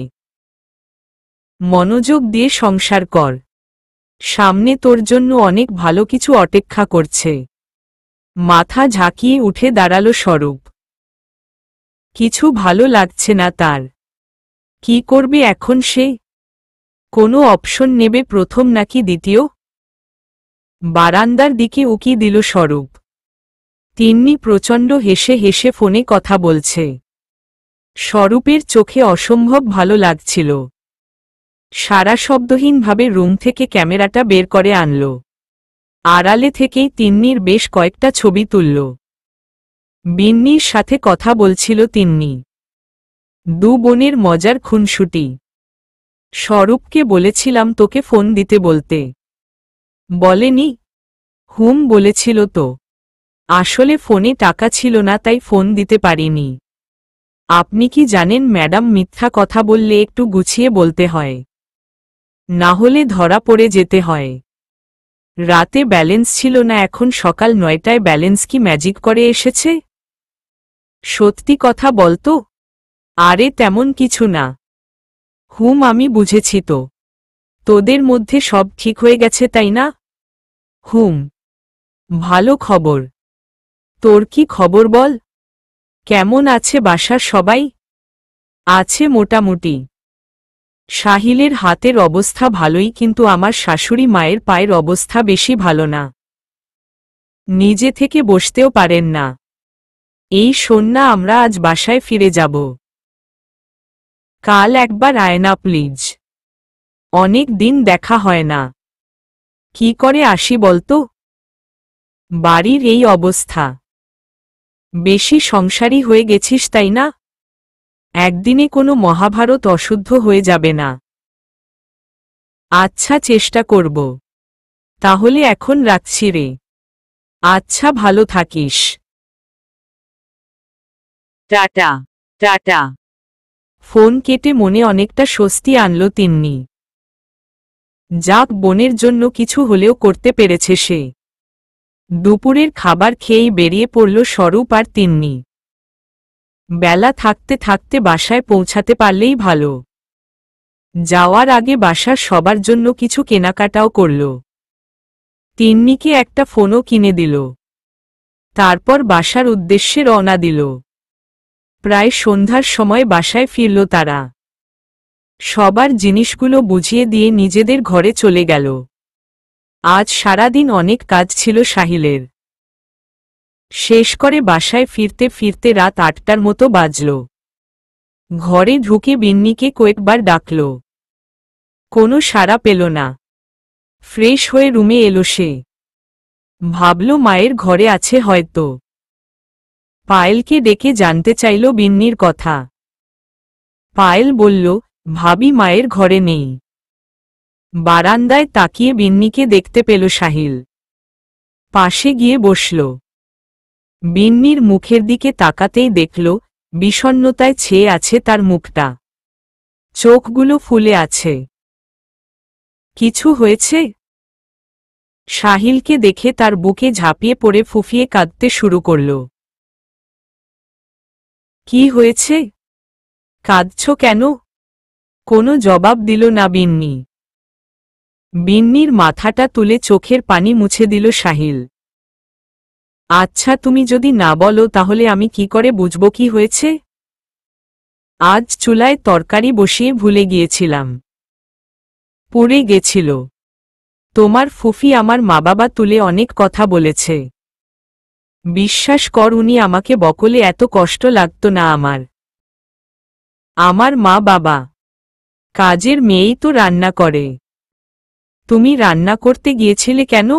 মনোযোগ দিয়ে সংসার কর। সামনে তোর জন্য অনেক ভালো কিছু অপেক্ষা করছে। মাথা ঝাঁকিয়ে উঠে দাঁড়ালো স্বরূপ। কিছু ভালো লাগছে না তার। কি করবে এখন সে? কোনো অপশন নেবে, প্রথম নাকি দ্বিতীয়? বারান্দার দিকে উকি দিল স্বরূপ। তিন্নি প্রচণ্ড হেসে হেসে ফোনে কথা বলছে। স্বরূপের চোখে অসম্ভব ভালো লাগছিল। সারা শব্দহীনভাবে রুম থেকে ক্যামেরাটা বের করে আনল। আড়ালে থেকেই তিন্নির বেশ কয়েকটা ছবি তুলল। বিন্নির সাথে কথা বলছিল তিন্নি। দু বোনের মজার খুনসুটি। স্বরূপকে বলেছিলাম তোকে ফোন দিতে বলতে। বলেনি? বলেছিল তো। আসলে ফোনে টাকা ছিল না, তাই ফোন দিতে পারিনি। আপনি কি জানেন ম্যাডাম, মিথ্যা কথা বললে একটু গুছিয়ে বলতে হয়, না হলে ধরা পড়ে যেতে হয়। রাতে ব্যালেন্স ছিল না, এখন সকাল 9টায় ব্যালেন্স কি ম্যাজিক করে এসেছে? সত্যি কথা বলতো। আরে তেমন কিছু না। আমি বুঝেছি তো। তোদের মধ্যে সব ঠিক হয়ে গেছে তাই না? ভালো খবর। তোর কি খবর বল? কেমন আছে বাসার সবাই? আছে মোটামুটি। সাহিলের হাতের অবস্থা ভালোই, কিন্তু আমার শাশুড়ি মায়ের পায়ের অবস্থা বেশি ভালো না। নিজে থেকে বসতেও পারেন না। এই শোন না, আমরা আজ বাসায় ফিরে যাব। কাল একবার আয় না প্লিজ। অনেক দিন দেখা হয় না। কি করে আসি বলতো? বাড়ির এই অবস্থা। বেশি সংসারী হয়ে গেছিস তাই না? একদিনে কোনো মহাভারত অশুদ্ধ হয়ে যাবে না। আচ্ছা, চেষ্টা করব। তাহলে এখন রাখছি রে। আচ্ছা, ভালো থাকিস। টাটা। টাটা। ফোন কেটে মনে অনেকটা স্বস্তি আনল তিন্নি। যাক, বোনের জন্য কিছু হলেও করতে পেরেছে সে। দুপুরের খাবার খেয়েই বেরিয়ে পড়ল স্বরূপ আর তিন্নি। বেলা থাকতে থাকতে বাসায় পৌঁছাতে পারলেই ভালো। যাওয়ার আগে বাসার সবার জন্য কিছু কেনাকাটাও করল। তিন্নিকে একটা ফোনও কিনে দিল। তারপর বাসার উদ্দেশ্যে রওনা দিল। প্রায় সন্ধ্যার সময় বাসায় ফিরল তারা। সবার জিনিসগুলো বুঝিয়ে দিয়ে নিজেদের ঘরে চলে গেল। আজ সারাদিন অনেক কাজ ছিল সাহিলের। শেষ করে বাসায় ফিরতে ফিরতে রাত 8টার মতো বাজল। ঘরে ঢুকে বিন্নিকে কয়েকবার ডাকল। কোনো সাড়া পেল না। ফ্রেশ হয়ে রুমে এলো সে। ভাবল মায়ের ঘরে আছে হয়তো। পায়েলকে ডেকে জানতে চাইল বিন্নির কথা। পায়েল বলল, ভাবি মায়ের ঘরে নেই। বারান্দায় তাকিয়ে বিন্নিকে দেখতে পেল সাহিল। পাশে গিয়ে বসল। বিন্নির মুখের দিকে তাকাতেই দেখল বিষণ্ণতায় ছেয়ে আছে তার মুখটা। চোখগুলো ফুলে আছে। কিছু হয়েছে? সাহিলকে দেখে তার বুকে ঝাঁপিয়ে পড়ে ফুঁফিয়ে কাঁদতে শুরু করল। কি হয়েছে? কাঁদছ কেন? কোনো জবাব দিল না বিন্নি। বিন্নির মাথাটা তুলে চোখের পানি মুছে দিল সাহিল। আচ্ছা, তুমি যদি না বলো তাহলে আমি কি করে বুঝব কি হয়েছে? আজ চুলায় তরকারি বসিয়ে ভুলে গিয়েছিলাম। পুড়ে গেছিল। তোমার ফুফি আমার মা বাবা তুলে অনেক কথা বলেছে। বিশ্বাস কর, উনি আমাকে বকলে এত কষ্ট লাগত না আমার। আমার মা বাবা কাজের মেয়েই তো রান্না করে। তুমি রান্না করতে গিয়েছিলে কেন?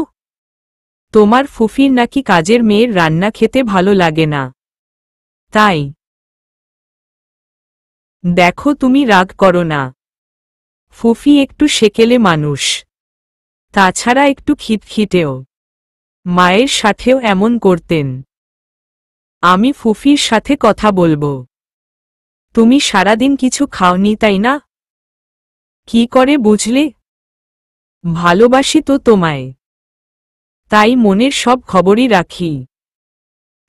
তোমার ফুফির নাকি কাজের মেয়ের রান্না খেতে ভালো লাগে না, তাই। দেখো, তুমি রাগ করো না। ফুফি একটু সেকেলে মানুষ, তাছাড়া একটু খিটখিটেও। মায়ের সাথেও এমন করতেন। আমি ফুফির সাথে কথা বলবো। তুমি সারাদিন কিছু খাওনি তাই না? কি করে বুঝলে? ভালোবাসি তো তোমায়, তাই মনের সব খবরই রাখি।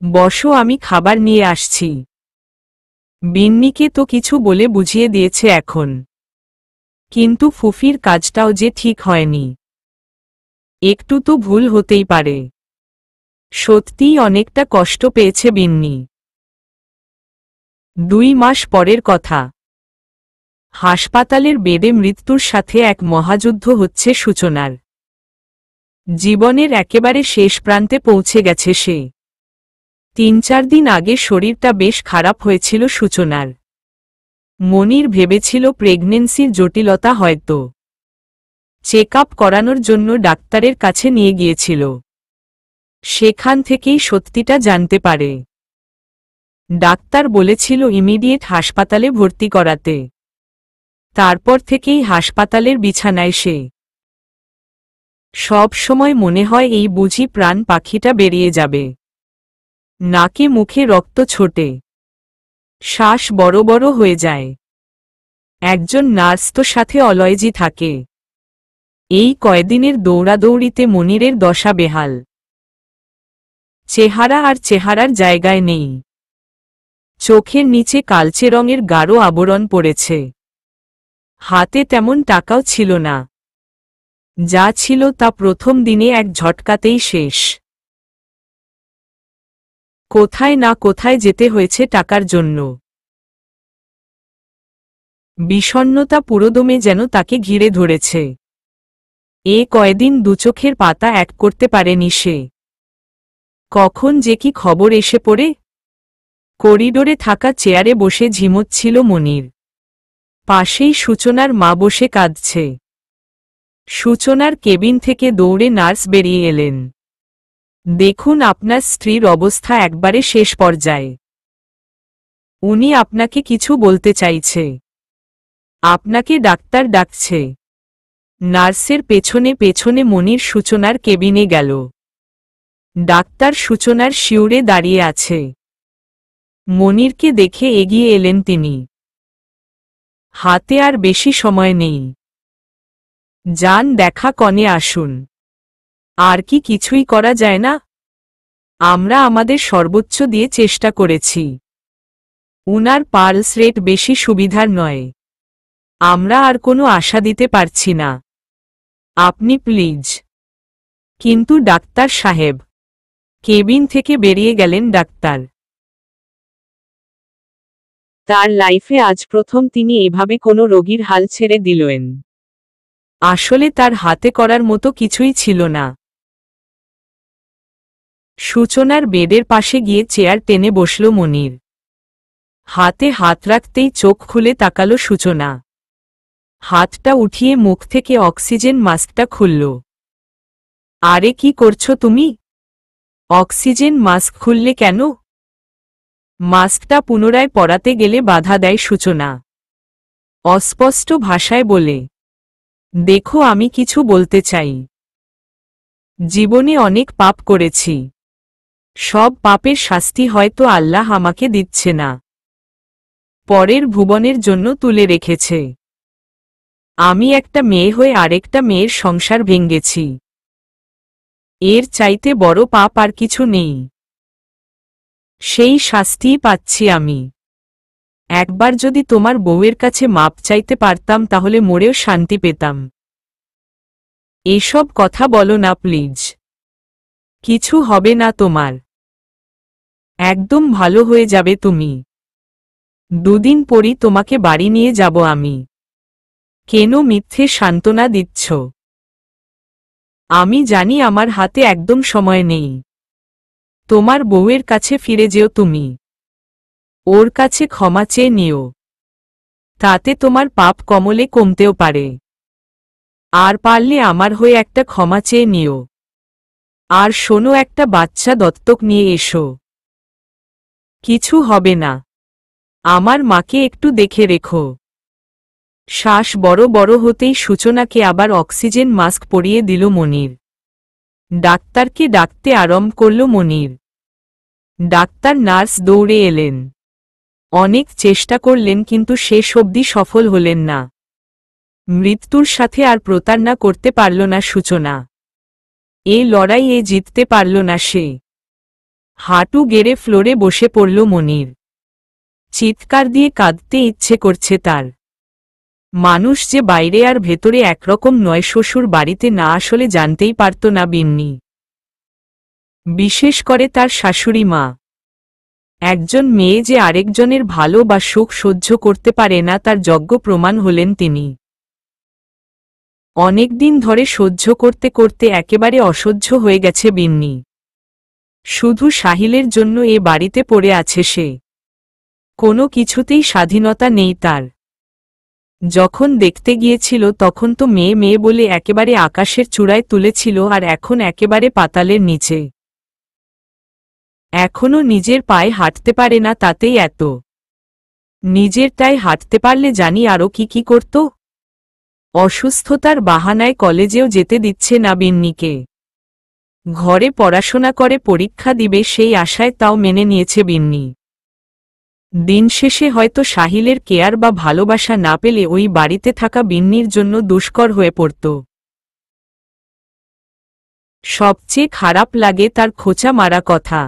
বসো, আমি খাবার নিয়ে আসছি। বিন্নিকে তো কিছু বলে বুঝিয়ে দিয়েছে এখন, কিন্তু ফুফির কাজটাও যে ঠিক হয়নি। একটু তো ভুল হতেই পারে। সত্যিই অনেকটা কষ্ট পেয়েছে বিন্নি। 2 মাস পরের কথা। হাসপাতালের বেডে মৃত্যুর সাথে এক মহাযুদ্ধ হচ্ছে সূচনার। জীবনের একেবারে শেষ প্রান্তে পৌঁছে গেছে সে। 3-4 দিন আগে শরীরটা বেশ খারাপ হয়েছিল সূচনার। মনির ভেবেছিল প্রেগন্যান্সির জটিলতা হয়তো। চেক আপ করানোর জন্য ডাক্তারের কাছে নিয়ে গিয়েছিল। সেখান থেকেই সত্যিটা জানতে পারে। ডাক্তার বলেছিল ইমিডিয়েট হাসপাতালে ভর্তি করাতে। তারপর থেকেই হাসপাতালের বিছানায় সে। সব সময় মনে হয় এই বুঝি প্রাণ পাখিটা বেরিয়ে যাবে। নাকে মুখে রক্ত ছোটে, শ্বাস বড় বড় হয়ে যায়। একজন নার্স তো সাথে অলয়েজি থাকে। এই কয়দিনের দৌড়াদৌড়িতে মনিরের দশা বেহাল। চেহারা আর চেহারার জায়গায় নেই। চোখের নিচে কালচে রঙের গাঢ় আবরণ পড়েছে। হাতে তেমন টাকাও ছিল না। যা ছিল তা প্রথম দিনে এক ঝটকাতেই শেষ। কোথায় না কোথায় যেতে হয়েছে টাকার জন্য। বিষণ্ণতা পুরোদমে যেন তাকে ঘিরে ধরেছে। এ কয়দিন দুচোখের পাতা এক করতে পারেনি সে। কখন যে কি খবর এসে পড়ে। করিডোরে থাকা চেয়ারে বসে ঝিমোচ্ছিল মনির। পাশেই সূচনার মা বসে কাঁদছে। সূচনার কেবিন থেকে দৌড়ে নার্স বেরিয়ে এলেন। দেখুন, আপনার স্ত্রীর অবস্থা একবারে শেষ পর্যায়ে। উনি আপনাকে কিছু বলতে চাইছে। আপনাকে ডাক্তার ডাকছে। নার্সের পেছনে পেছনে মনির সূচনার কেবিনে গেল। ডাক্তার সূচনার শিউরে দাঁড়িয়ে আছে। মনিরকে দেখে এগিয়ে এলেন তিনি। হাতে আর বেশি সময় নেই। যান, দেখা কনে আসুন। আর কি কিছুই করা যায় না? আমরা আমাদের সর্বোচ্চ দিয়ে চেষ্টা করেছি। উনার পালস রেট বেশি সুবিধার নয়। আমরা আর কোনো আশা দিতে পারছি না। আপনি প্লিজ। কিন্তু ডাক্তার সাহেব। কেবিন থেকে বেরিয়ে গেলেন ডাক্তার। তার লাইফে আজ প্রথম তিনি এভাবে কোনো রোগীর হাল ছেড়ে দিলেন। আসলে তার হাতে করার মতো কিছুই ছিল না। সূচনার বেডের পাশে গিয়ে চেয়ার টেনে বসল মনির। হাতে হাত রাখতেই চোখ খুলে তাকালো সূচনা। হাতটা উঠিয়ে মুখ থেকে অক্সিজেন মাস্কটা খুলল। আরে কি করছো তুমি? অক্সিজেন মাস্ক খুললে কেন? মাস্কটা পুনরায় পরাতে গেলে বাধা দেয় সূচনা। অস্পষ্ট ভাষায় বলে, দেখো আমি কিছু বলতে চাই। জীবনে অনেক পাপ করেছি। সব পাপের শাস্তি হয়তো আল্লাহ আমাকে দিচ্ছে না, পরের ভুবনের জন্য তুলে রেখেছে। আমি একটা মেয়ে হয়ে আরেকটা মেয়ের সংসার ভেঙেছি। এর চাইতে বড় পাপ আর কিছু নেই। সেই শাস্তিই পাচ্ছি আমি। একবার যদি তোমার বউয়ের কাছে মাপ চাইতে পারতাম তাহলে মরেও শান্তি পেতাম। এসব কথা বলো না প্লিজ। কিছু হবে না তোমার। একদম ভালো হয়ে যাবে তুমি। দুদিন পরই তোমাকে বাড়ি নিয়ে যাব আমি। কেন মিথ্যে সান্ত্বনা দিচ্ছ? আমি জানি আমার হাতে একদম সময় নেই। তোমার বউয়ের কাছে ফিরে যেও তুমি। ওর কাছে ক্ষমা চেয়ে নিও। তাতে তোমার পাপ কমলে কমতেও পারে। আর পারলে আমার হয়ে একটা ক্ষমা চেয়ে নিও। আর শোনো, একটা বাচ্চা দত্তক নিয়ে এসো। কিছু হবে না। আমার মাকে একটু দেখে রেখো। শ্বাস বড় বড় হতেই সূচনাকে আবার অক্সিজেন মাস্ক পরিয়ে দিল মনির। ডাক্তারকে ডাকতে আরম্ভ করল মনির। ডাক্তার নার্স দৌড়ে এলেন। অনেক চেষ্টা করলেন কিন্তু শেষ অবধি সফল হলেন না। মৃত্যুর সাথে আর প্রতারণা করতে পারল না সূচনা। এই লড়াইয়ে জিততে পারল না সে। হাঁটু গেড়ে ফ্লোরে বসে পড়ল মনির। চিৎকার দিয়ে কাঁদতে ইচ্ছে করছে তার। মানুষ যে বাইরে আর ভেতরে একরকম নয়, শ্বশুর বাড়িতে না আসলে জানতেই পারত না বিন্নি। বিশেষ করে তার শাশুড়ি মা। একজন মেয়ে যে আরেকজনের ভালো বা সুখ সহ্য করতে পারে না তার যোগ্য প্রমাণ হলেন তিনি। অনেকদিন ধরে সহ্য করতে করতে একেবারে অসহ্য হয়ে গেছে বিন্নি। শুধু সাহিলের জন্য এ বাড়িতে পড়ে আছে সে। কোনো কিছুতেই স্বাধীনতা নেই তার। যখন দেখতে গিয়েছিল তখন তো মেয়ে মেয়ে বলে একেবারে আকাশের চূড়ায় তুলেছিল, আর এখন একেবারে পাতালের নিচে। এখনো নিজের পায়ে হাঁটতে পারে না, তাতেই এত। নিজেরটায় হাঁটতে পারলে জানি আরও কি কি করত। অসুস্থতার বাহানায় কলেজেও যেতে দিচ্ছে না বিন্নিকে। ঘরে পড়াশোনা করে পরীক্ষা দিবে সেই আশায় তাও মেনে নিয়েছে বিন্নি। দিন শেষে হয়তো সাহিলের কেয়ার বা ভালোবাসা না পেলে ওই বাড়িতে থাকা বিন্নির জন্য দুষ্কর হয়ে পড়ত। সবচেয়ে খারাপ লাগে তার খোঁচা মারা কথা।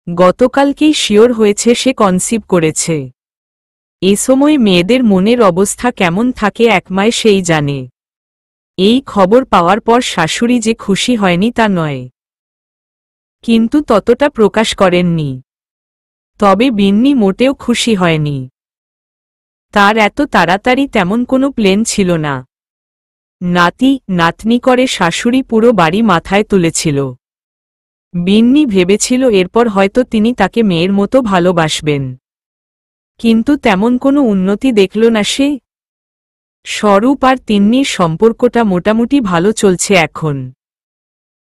গতকালকেই শিওর হয়েছে সে কনসিভ করেছে। এ সময় মেয়েদের মনের অবস্থা কেমন থাকে একমায় সেই জানে। এই খবর পাওয়ার পর শাশুড়ি যে খুশি হয়নি তা নয়, কিন্তু ততটা প্রকাশ করেননি। তবে বিন্নি মোটেও খুশি হয়নি। তার এত তাড়াতাড়ি তেমন কোনো প্ল্যান ছিল না। নাতি নাতনি করে শাশুড়ি পুরো বাড়ি মাথায় তুলেছিল। বিন্নি ভেবেছিল এরপর হয়তো তিনি তাকে মেয়ের মতো ভালোবাসবেন, কিন্তু তেমন কোনো উন্নতি দেখল না সে। স্বরূপ আর তিন্নির সম্পর্কটা মোটামুটি ভালো চলছে এখন।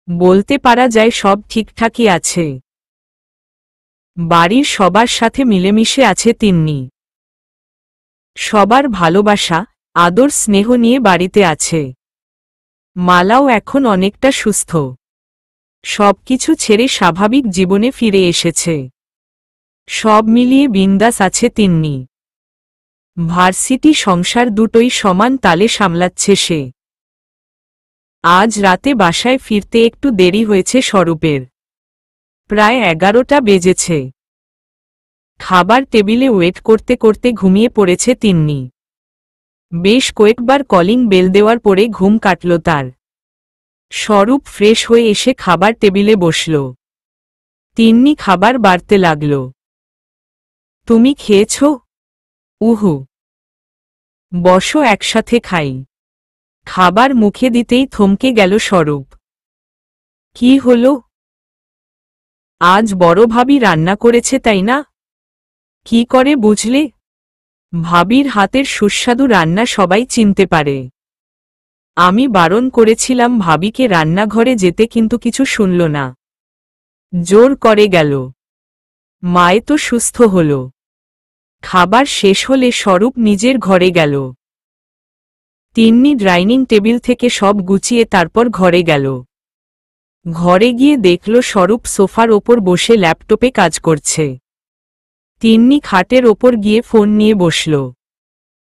বলতে পারা যায় সব ঠিকঠাকই আছে। বাড়ির সবার সাথে মিলেমিশে আছে তিন্নি। সবার ভালোবাসা আদর স্নেহ নিয়ে বাড়িতে আছে। মালাও এখন অনেকটা সুস্থ। সবকিছু ছেড়ে স্বাভাবিক জীবনে ফিরে এসেছে। সব মিলিয়ে বিন্দাস আছে তিন্নি। ভার্সিটি সংসার দুটোই সমান তালে সামলাচ্ছে সে। আজ রাতে বাসায় ফিরতে একটু দেরি হয়েছে স্বরূপের। প্রায় 11টা বেজেছে। খাবার টেবিলে ওয়েট করতে করতে ঘুমিয়ে পড়েছে তিন্নি। বেশ কয়েকবার কলিং বেল দেওয়ার পরে ঘুম কাটল তার। স্বরূপ ফ্রেশ হয়ে এসে খাবার টেবিলে বসল। তিন্নি খাবার বাড়তে লাগল। তুমি খেয়েছ? উহু। বসো একসাথে খাই। খাবার মুখে দিতেই থমকে গেল স্বরূপ। কি হলো? আজ বড় ভাবি রান্না করেছে তাই না? কি করে বুঝলে? ভাবির হাতের সুস্বাদু রান্না সবাই চিনতে পারে। আমি বারণ করেছিলাম ভাবিকে রান্নাঘরে যেতে, কিন্তু কিছু শুনল না। জোর করে গেল। মায়ে তো সুস্থ হল। খাবার শেষ হলে স্বরূপ নিজের ঘরে গেল। তিন্নি ডাইনিং টেবিল থেকে সব গুছিয়ে তারপর ঘরে গেল। ঘরে গিয়ে দেখল স্বরূপ সোফার ওপর বসে ল্যাপটপে কাজ করছে। তিন্নি খাটের ওপর গিয়ে ফোন নিয়ে বসল।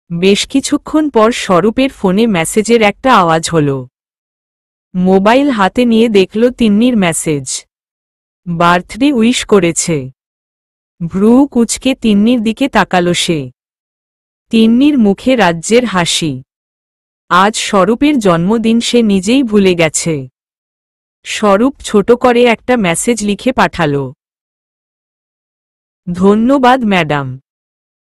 বেশ কিছুক্ষণ পর স্বরূপের ফোনে মেসেজের একটা আওয়াজ হল। মোবাইল হাতে নিয়ে দেখল তিন্নির মেসেজ। বার্থডে উইশ করেছে। ভ্রু কুঁচকে তিন্নির দিকে তাকাল সে। তিন্নির মুখে রাজ্যের হাসি। আজ স্বরূপের জন্মদিন সে নিজেই ভুলে গেছে। স্বরূপ ছোট করে একটা মেসেজ লিখে পাঠাল। ধন্যবাদ ম্যাডাম।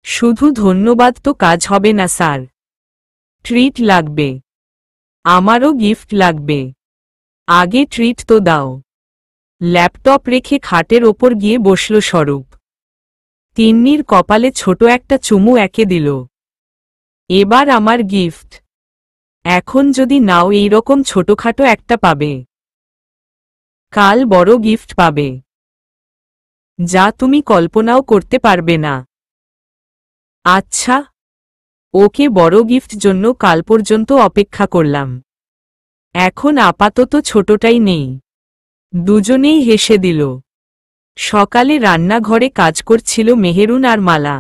শুধু ধন্যবাদ তো কাজ হবে না স্যার। ট্রিট লাগবে। আমারও গিফট লাগবে। আগে ট্রিট তো দাও। ল্যাপটপ রেখে খাটের ওপর গিয়ে বসল স্বরূপ। তিন্নির কপালে ছোট একটা চুমু এঁকে দিল। এবার আমার গিফট। এখন যদি নাও এইরকম ছোটখাটো একটা পাবে। কাল বড় গিফট পাবে, যা তুমি কল্পনাও করতে পারবে না। আচ্ছা, ওকে, বড় গিফট জন্য কাল পর্যন্ত অপেক্ষা করলাম। এখন আপাতত ছোটটাই নেই। দুজনেই হেসে দিল। সকালে রান্নাঘরে কাজ করছিল মেহেরুন আর মালা।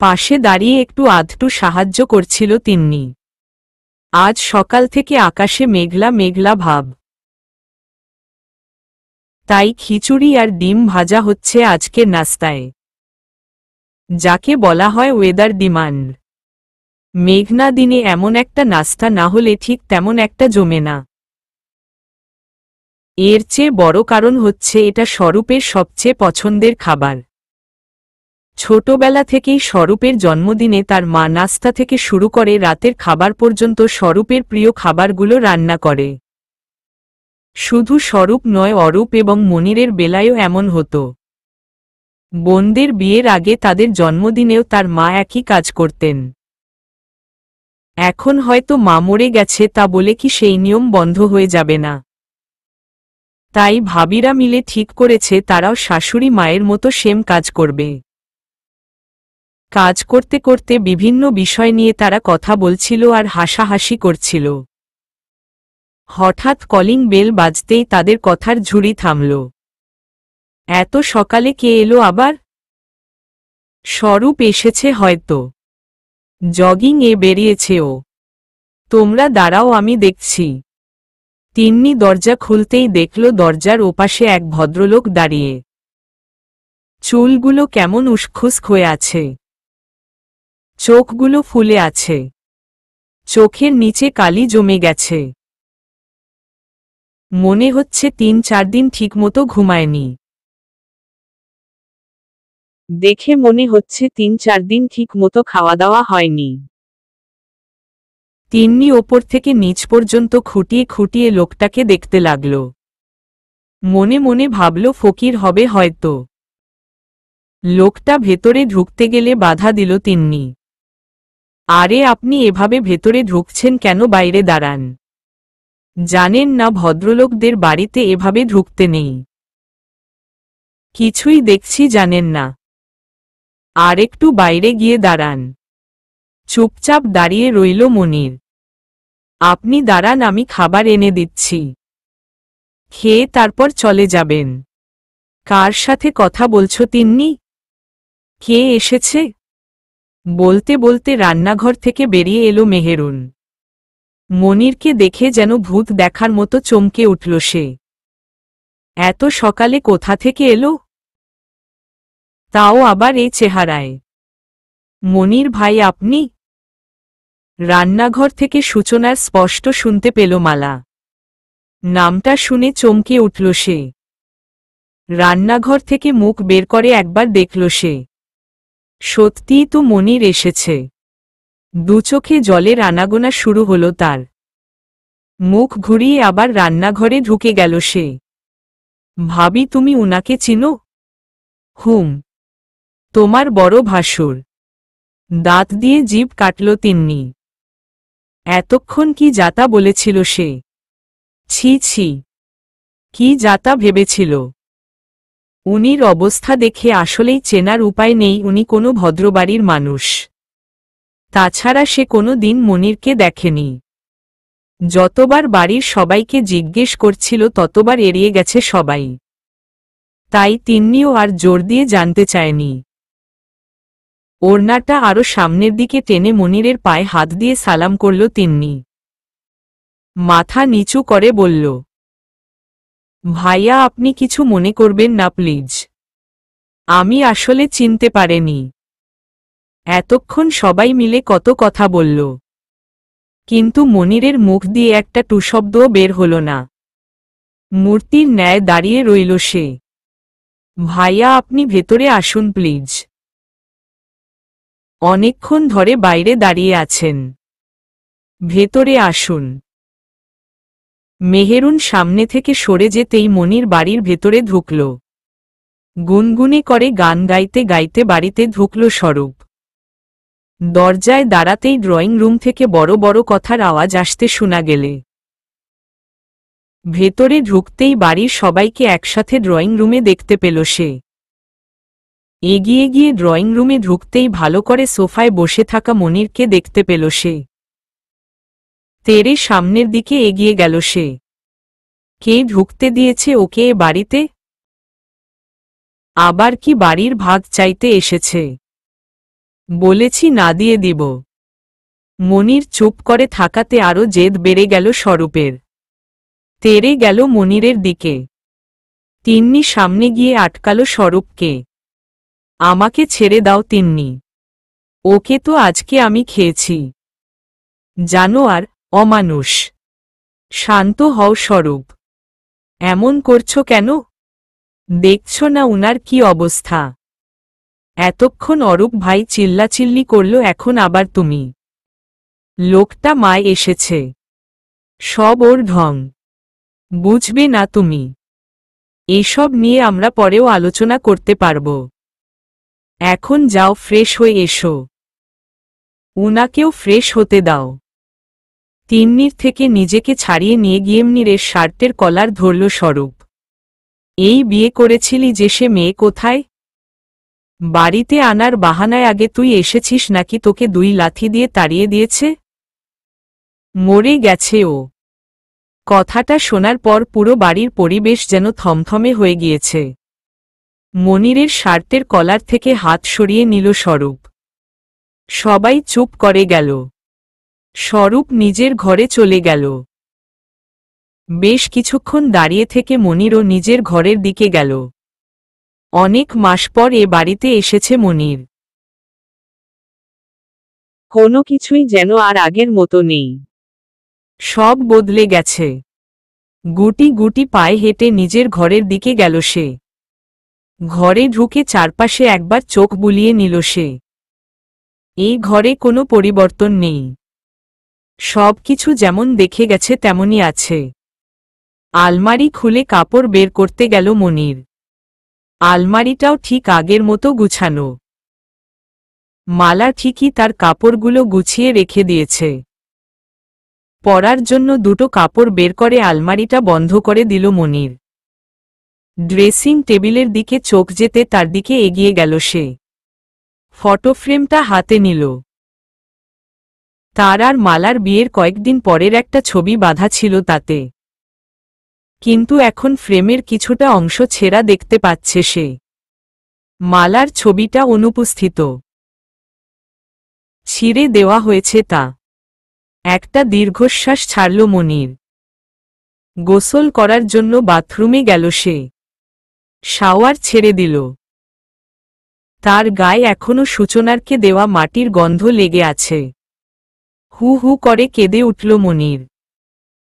পাশে দাঁড়িয়ে একটু আধটু সাহায্য করছিল তিন্নি। আজ সকাল থেকে আকাশে মেঘলা মেঘলা ভাব। তাই খিচুড়ি আর ডিম ভাজা হচ্ছে আজকের নাস্তায়, যাকে বলা হয় ওয়েদার ডিমান্ড। মেঘনা দিনে এমন একটা নাস্তা না হলে ঠিক তেমন একটা জমে না। এর চেয়ে বড় কারণ হচ্ছে এটা স্বরূপের সবচেয়ে পছন্দের খাবার। ছোটবেলা থেকেই স্বরূপের জন্মদিনে তার মা নাস্তা থেকে শুরু করে রাতের খাবার পর্যন্ত স্বরূপের প্রিয় খাবারগুলো রান্না করে। শুধু স্বরূপ নয়, অরূপ এবং মনিরের বেলায়ও এমন হতো। বোনদের বিয়ের আগে তাদের জন্মদিনেও তার মা একই কাজ করতেন। এখন হয়তো মা মরে গেছে, তা বলে কি সেই নিয়ম বন্ধ হয়ে যাবে না? তাই ভাবিরা মিলে ঠিক করেছে তারাও শাশুড়ি মায়ের মতো সেম কাজ করবে। কাজ করতে করতে বিভিন্ন বিষয় নিয়ে তারা কথা বলছিল আর হাসাহাসি করছিল। হঠাৎ কলিং বেল বাজতেই তাদের কথার ঝুড়ি থামল। এত সকালে কে এলো আবার? স্বরূপ এসেছে হয়তো। জগিং এ বেরিয়েছে ও। তোমরা দাঁড়াও, আমি দেখছি। তিন্নি দরজা খুলতেই দেখল দরজার ওপাশে এক ভদ্রলোক দাঁড়িয়ে। চুলগুলো কেমন উসখুস হয়ে আছে। চোখগুলো ফুলে আছে। চোখের নিচে কালি জমে গেছে। মনে হচ্ছে ৩-৪ দিন ঠিকমতো ঘুমায়নি। দেখে মনে হচ্ছে ৩-৪ দিন ঠিকমতো খাওয়া দাওয়া হয়নি। তিন্নি ওপর থেকে নিচ পর্যন্ত খুঁটিয়ে খুঁটিয়ে লোকটাকে দেখতে লাগল। মনে মনে ভাবল ফকির হবে হয়তো। লোকটা ভেতরে ঢুকতে গেলে বাধা দিল তিন্নি। আরে আপনি এভাবে ভেতরে ঢুকছেন কেন? বাইরে দাঁড়ান। জানেন না ভদ্রলোকদের বাড়িতে এভাবে ঢুকতে নেই? কিছুই দেখছি জানেন না। আর একটু বাইরে গিয়ে দাঁড়ান। চুপচাপ দাঁড়িয়ে রইল মনির। আপনি দাঁড়ান, আমি খাবার এনে দিচ্ছি। খেয়ে তারপর চলে যাবেন। কার সাথে কথা বলছো তিন্নি? কে এসেছে? বলতে বলতে রান্নাঘর থেকে বেরিয়ে এলো মেহেরুন। মনিরকে দেখে যেন ভূত দেখার মতো চমকে উঠল সে। এত সকালে কোথা থেকে এলো? তাও আবার এই চেহারায়। মনির ভাই আপনি? রান্নাঘর থেকে সূচনার স্পষ্ট শুনতে পেল মালা। নামটা শুনে চমকে উঠল সে। রান্নাঘর থেকে মুখ বের করে একবার দেখল সে। সত্যিই তো মনির এসেছে। দুচোখে জলের আনাগোনা শুরু হলো তার। মুখ ঘুরিয়ে আবার রান্নাঘরে ঢুকে গেল সে। ভাবি, তুমি উনাকে চিনো? হুম, তোমার বড় ভাসুর। দাঁত দিয়ে জিভ কাটল তিন্নি। এতক্ষণ কি যাতা বলেছিল সে? ছি ছি, কি যাতা ভেবেছিল? উনির অবস্থা দেখে আসলেই চেনার উপায় নেই উনি কোনো ভদ্রবাড়ির মানুষ। তাছাড়া সে কোনো দিন মনিরকে দেখেনি। যতবার বাড়ির সবাইকে জিজ্ঞেস করছিল ততবার এড়িয়ে গেছে সবাই। তাই তিন্নিও আর জোর দিয়ে জানতে চায়নি। ওড়নাটা আরো সামনের দিকে টেনে মনিরের পায়ে হাত দিয়ে সালাম করল তিন্নি। মাথা নিচু করে বলল, ভাইয়া আপনি কিছু মনে করবেন না প্লিজ, আমি আসলে চিনতে পারিনি। এতক্ষণ সবাই মিলে কত কথা বলল, কিন্তু মনিরের মুখ দিয়ে একটা টুশব্দও বের হল না। মূর্তির ন্যায় দাঁড়িয়ে রইল সে। ভাইয়া আপনি ভেতরে আসুন প্লিজ। অনেকক্ষণ ধরে বাইরে দাঁড়িয়ে আছেন, ভেতরে আসুন। মেহেরুন সামনে থেকে সরে যেতেই মনির বাড়ির ভেতরে ঢুকল। গুনগুনে করে গান গাইতে গাইতে বাড়িতে ঢুকল স্বরূপ। দরজায় দাঁড়াতেই ড্রয়িং রুম থেকে বড় বড় কথার আওয়াজ আসতে শোনা গেলে। ভেতরে ঢুকতেই বাড়ির সবাইকে একসাথে ড্রয়িং রুমে দেখতে পেল সে। এগিয়ে গিয়ে ড্রয়িং রুমে ঢুকতেই ভালো করে সোফায় বসে থাকা মনিরকে দেখতে পেল সে। তেরে সামনের দিকে এগিয়ে গেল সে। কে ঢুকতে দিয়েছে ওকে এ বাড়িতে? আবার কি বাড়ির ভাগ চাইতে এসেছে? বলেছি না দিয়ে দিব। মনির চুপ করে থাকাতে আরো জেদ বেড়ে গেল স্বরূপের। তেরে গেল মনিরের দিকে। তিন্নি সামনে গিয়ে আটকাল স্বরূপকে। আমাকে ছেড়ে দাও তিন্নি, ওকে তো আজকে আমি খেয়েছি। জানোয়ার, অমানুষ। শান্ত হও স্বরূপ, এমন করছো কেন? দেখছ না উনার কি অবস্থা? এতক্ষণ অরূপ ভাই চিল্লাচিল্লি করল, এখন আবার তুমি? লোকটা মায় এসেছে, সব ওর ঢং, বুঝবে না তুমি? এসব নিয়ে আমরা পরেও আলোচনা করতে পারব। এখন যাও ফ্রেশ হয়ে এসো। উনাকেও ফ্রেশ হতে দাও। তিন্নির থেকে নিজেকে ছাড়িয়ে নিয়ে গিয়ে মনিরের শার্টের কলার ধরল স্বরূপ। এই বিয়ে করেছিলি যে সে মেয়ে কোথায়? বাড়িতে আনার বাহানায় আগে তুই এসেছিস নাকি তোকে 2 লাথি দিয়ে তাড়িয়ে দিয়েছে? মরে গেছে ও। কথাটা শোনার পর পুরো বাড়ির পরিবেশ যেন থমথমে হয়ে গিয়েছে। মনিরের শার্টের কলার থেকে হাত সরিয়ে নিল স্বরূপ। সবাই চুপ করে গেল। স্বরূপ নিজের ঘরে চলে গেল। বেশ কিছুক্ষণ দাঁড়িয়ে থেকে মনিরও নিজের ঘরের দিকে গেল। অনেক মাস পর এ বাড়িতে এসেছে মনির। কোনো কিছুই যেন আর আগের মতো নেই, সব বদলে গেছে। গুটি গুটি পায়ে হেঁটে নিজের ঘরের দিকে গেল সে। ঘরে ঢুকে চারপাশে একবার চোখ বুলিয়ে নিল সে। এই ঘরে কোনো পরিবর্তন নেই, সব কিছু যেমন দেখে গেছে তেমনই আছে। আলমারি খুলে কাপড় বের করতে গেল মনির। আলমারিটাও ঠিক আগের মতো গুছানো। মালা ঠিকই তার কাপড়গুলো গুছিয়ে রেখে দিয়েছে। পরার জন্য 2টো কাপড় বের করে আলমারিটা বন্ধ করে দিল মনির। ড্রেসিং টেবিলের দিকে চোখ যেতে তার দিকে এগিয়ে গেল সে। ফটোফ্রেমটা হাতে নিল। তার আর মালার বিয়ের কয়েকদিন পরের একটা ছবি বাঁধা ছিল তাতে। কিন্তু এখন ফ্রেমের কিছুটা অংশ ছেঁড়া দেখতে পাচ্ছে সে। মালার ছবিটা অনুপস্থিত, ছিঁড়ে দেওয়া হয়েছে তা। একটা দীর্ঘশ্বাস ছাড়ল মনির। গোসল করার জন্য বাথরুমে গেল সে। শাওয়ার ছেড়ে দিল। তার গায়ে এখনো সূচনারকে দেওয়া মাটির গন্ধ লেগে আছে। হু হু করে কেঁদে উঠল মনির।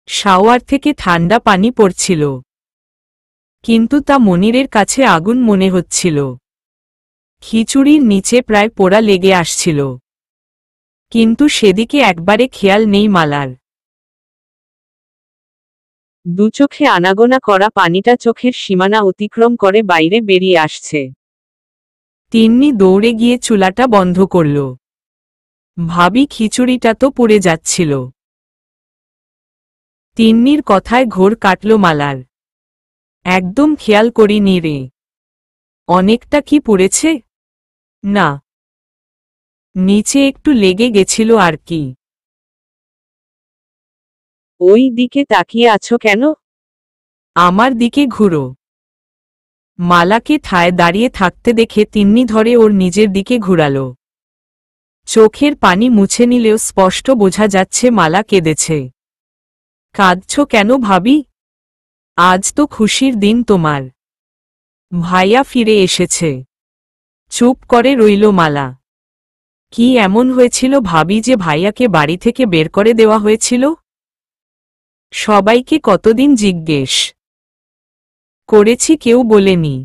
শাওয়ার থেকে ঠান্ডা পানি পড়ছিল, কিন্তু তা মনিরের কাছে আগুন মনে হচ্ছিল। খিচুড়ির নিচে প্রায় পোড়া লেগে আসছিল, কিন্তু সেদিকে একবারে খেয়াল নেই মালার। দুচোখে আনাগোনা করা পানিটা চোখের সীমানা অতিক্রম করে বাইরে বেরিয়ে আসছে। তিন্নি দৌড়ে গিয়ে চুলাটা বন্ধ করল। ভাবি খিচুড়িটা তো পুড়ে যাচ্ছিল। তিন্নির কথায় ঘোর কাটল মালার। একদম খেয়াল করিনি রে। অনেকটা কি পুড়েছে? না, নিচে একটু লেগে গেছিল আর কি। ওই দিকে তাকিয়ে আছো কেন? আমার দিকে ঘুরো। মালাকে ঠায় দাঁড়িয়ে থাকতে দেখে তিন্নি ধরে ওর নিজের দিকে ঘুরালো। চোখের পানি মুছে নিলেও স্পষ্ট বোঝা যাচ্ছে মালা কেঁদেছে। কাঁদছ কেন ভাবি? আজ তো খুশির দিন তোমার। ভাইয়া ফিরে এসেছে। চুপ করে রইল মালা। কি এমন হয়েছিল ভাবি যে ভাইয়াকে বাড়ি থেকে বের করে দেওয়া হয়েছিল? সবাইকে কতদিন জিজ্ঞেস করেছি, কেউ বলেনি।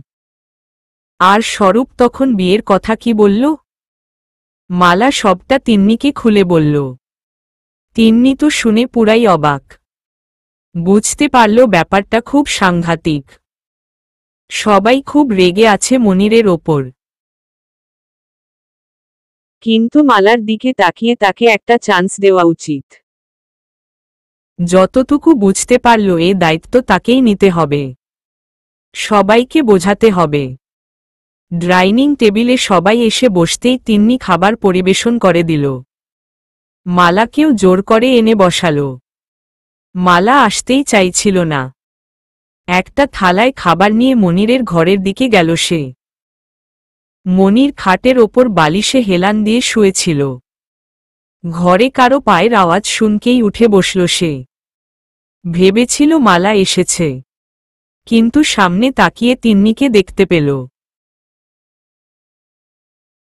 আর স্বরূপ তখন বিয়ের কথা কি বলল? মালা সবটা তিন্নিকে খুলে বলল। তিন্নি তো শুনে পুরাই অবাক। বুঝতে পারল ব্যাপারটা খুব সাংঘাতিক। সবাই খুব রেগে আছে মনিরের ওপর। কিন্তু মালার দিকে তাকিয়ে তাকে একটা চান্স দেওয়া উচিত। যতটুকু বুঝতে পারল এ দায়িত্ব তাকেই নিতে হবে। সবাইকে বোঝাতে হবে। ডাইনিং টেবিলে সবাই এসে বসতেই তিন্নি খাবার পরিবেশন করে দিল। মালাকেও জোর করে এনে বসালো। মালা আসতেই চাইছিল না। একটা থালায় খাবার নিয়ে মনিরের ঘরের দিকে গেল সে। মনির খাটের ওপর বালিশে হেলান দিয়ে শুয়েছিল। ঘরে কারো পায়ের আওয়াজ শুনকেই উঠে বসল সে। ভেবেছিল মালা এসেছে, কিন্তু সামনে তাকিয়ে তিন্নিকে দেখতে পেল।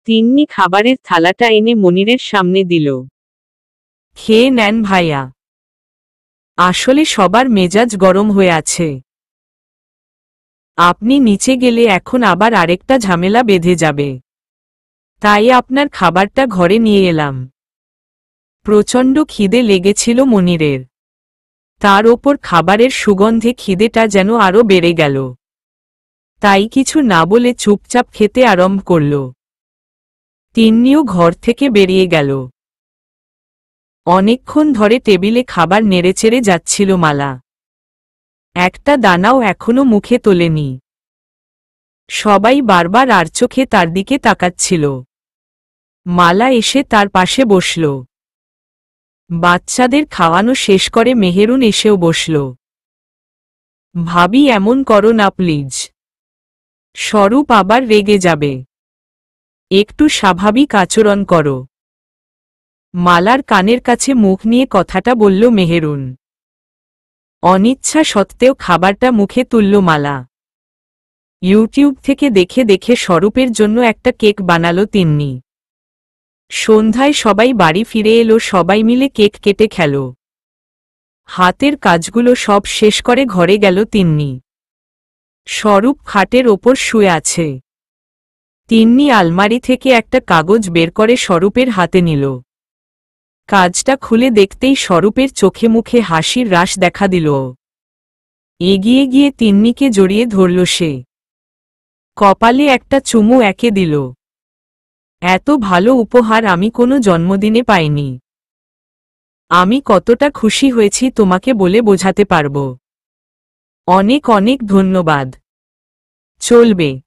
তিন্নি খাবারের থালাটা এনে মনিরের সামনে দিল। খেয়ে নেন ভাইয়া। আসলে সবার মেজাজ গরম হয়ে আছে। আপনি নিচে গেলে এখন আবার আরেকটা ঝামেলা বেঁধে যাবে। তাই আপনার খাবারটা ঘরে নিয়ে এলাম। প্রচণ্ড খিদে লেগেছিল মনিরের। তার ওপর খাবারের সুগন্ধে খিদেটা যেন আরো বেড়ে গেল। তাই কিছু না বলে চুপচাপ খেতে আরম্ভ করল। তিন্নিও ঘর থেকে বেরিয়ে গেল। অনেকক্ষণ ধরে টেবিলে খাবার নেড়েচেড়ে যাচ্ছিল মালা। একটা দানাও এখনো মুখে তোলেনি। সবাই বারবার আর চোখে তার দিকে তাকাচ্ছিল। মালা এসে তার পাশে বসল। বাচ্চাদের খাওয়ানো শেষ করে মেহেরুন এসেও বসল। ভাবি এমন করো না প্লিজ। স্বরূপ আবার রেগে যাবে। একটু স্বাভাবিক আচরণ করো। মালার কানের কাছে মুখ নিয়ে কথাটা বলল মেহেরুন। অনিচ্ছা সত্ত্বেও খাবারটা মুখে তুলল মালা। ইউটিউব থেকে দেখে দেখে স্বরূপের জন্য একটা কেক বানালো তিন্নি। সন্ধ্যায় সবাই বাড়ি ফিরে এলো, সবাই মিলে কেক কেটে খেল। হাতের কাজগুলো সব শেষ করে ঘরে গেল তিন্নি। স্বরূপ খাটের ওপর শুয়ে আছে। তিন্নি আলমারি থেকে একটা কাগজ বের করে স্বরূপের হাতে নিল। কাজটা খুলে দেখতেই স্বরূপের চোখে মুখে হাসির রাশ দেখা দিল। এগিয়ে গিয়ে তিন্নিকে জড়িয়ে ধরল সে। কপালে একটা চুমু এঁকে দিল। এত ভালো উপহার আমি কোনো জন্মদিনে পাইনি। আমি কতটা খুশি হয়েছি তোমাকে বলে বোঝাতে পারবো। অনেক অনেক ধন্যবাদ। চলবে।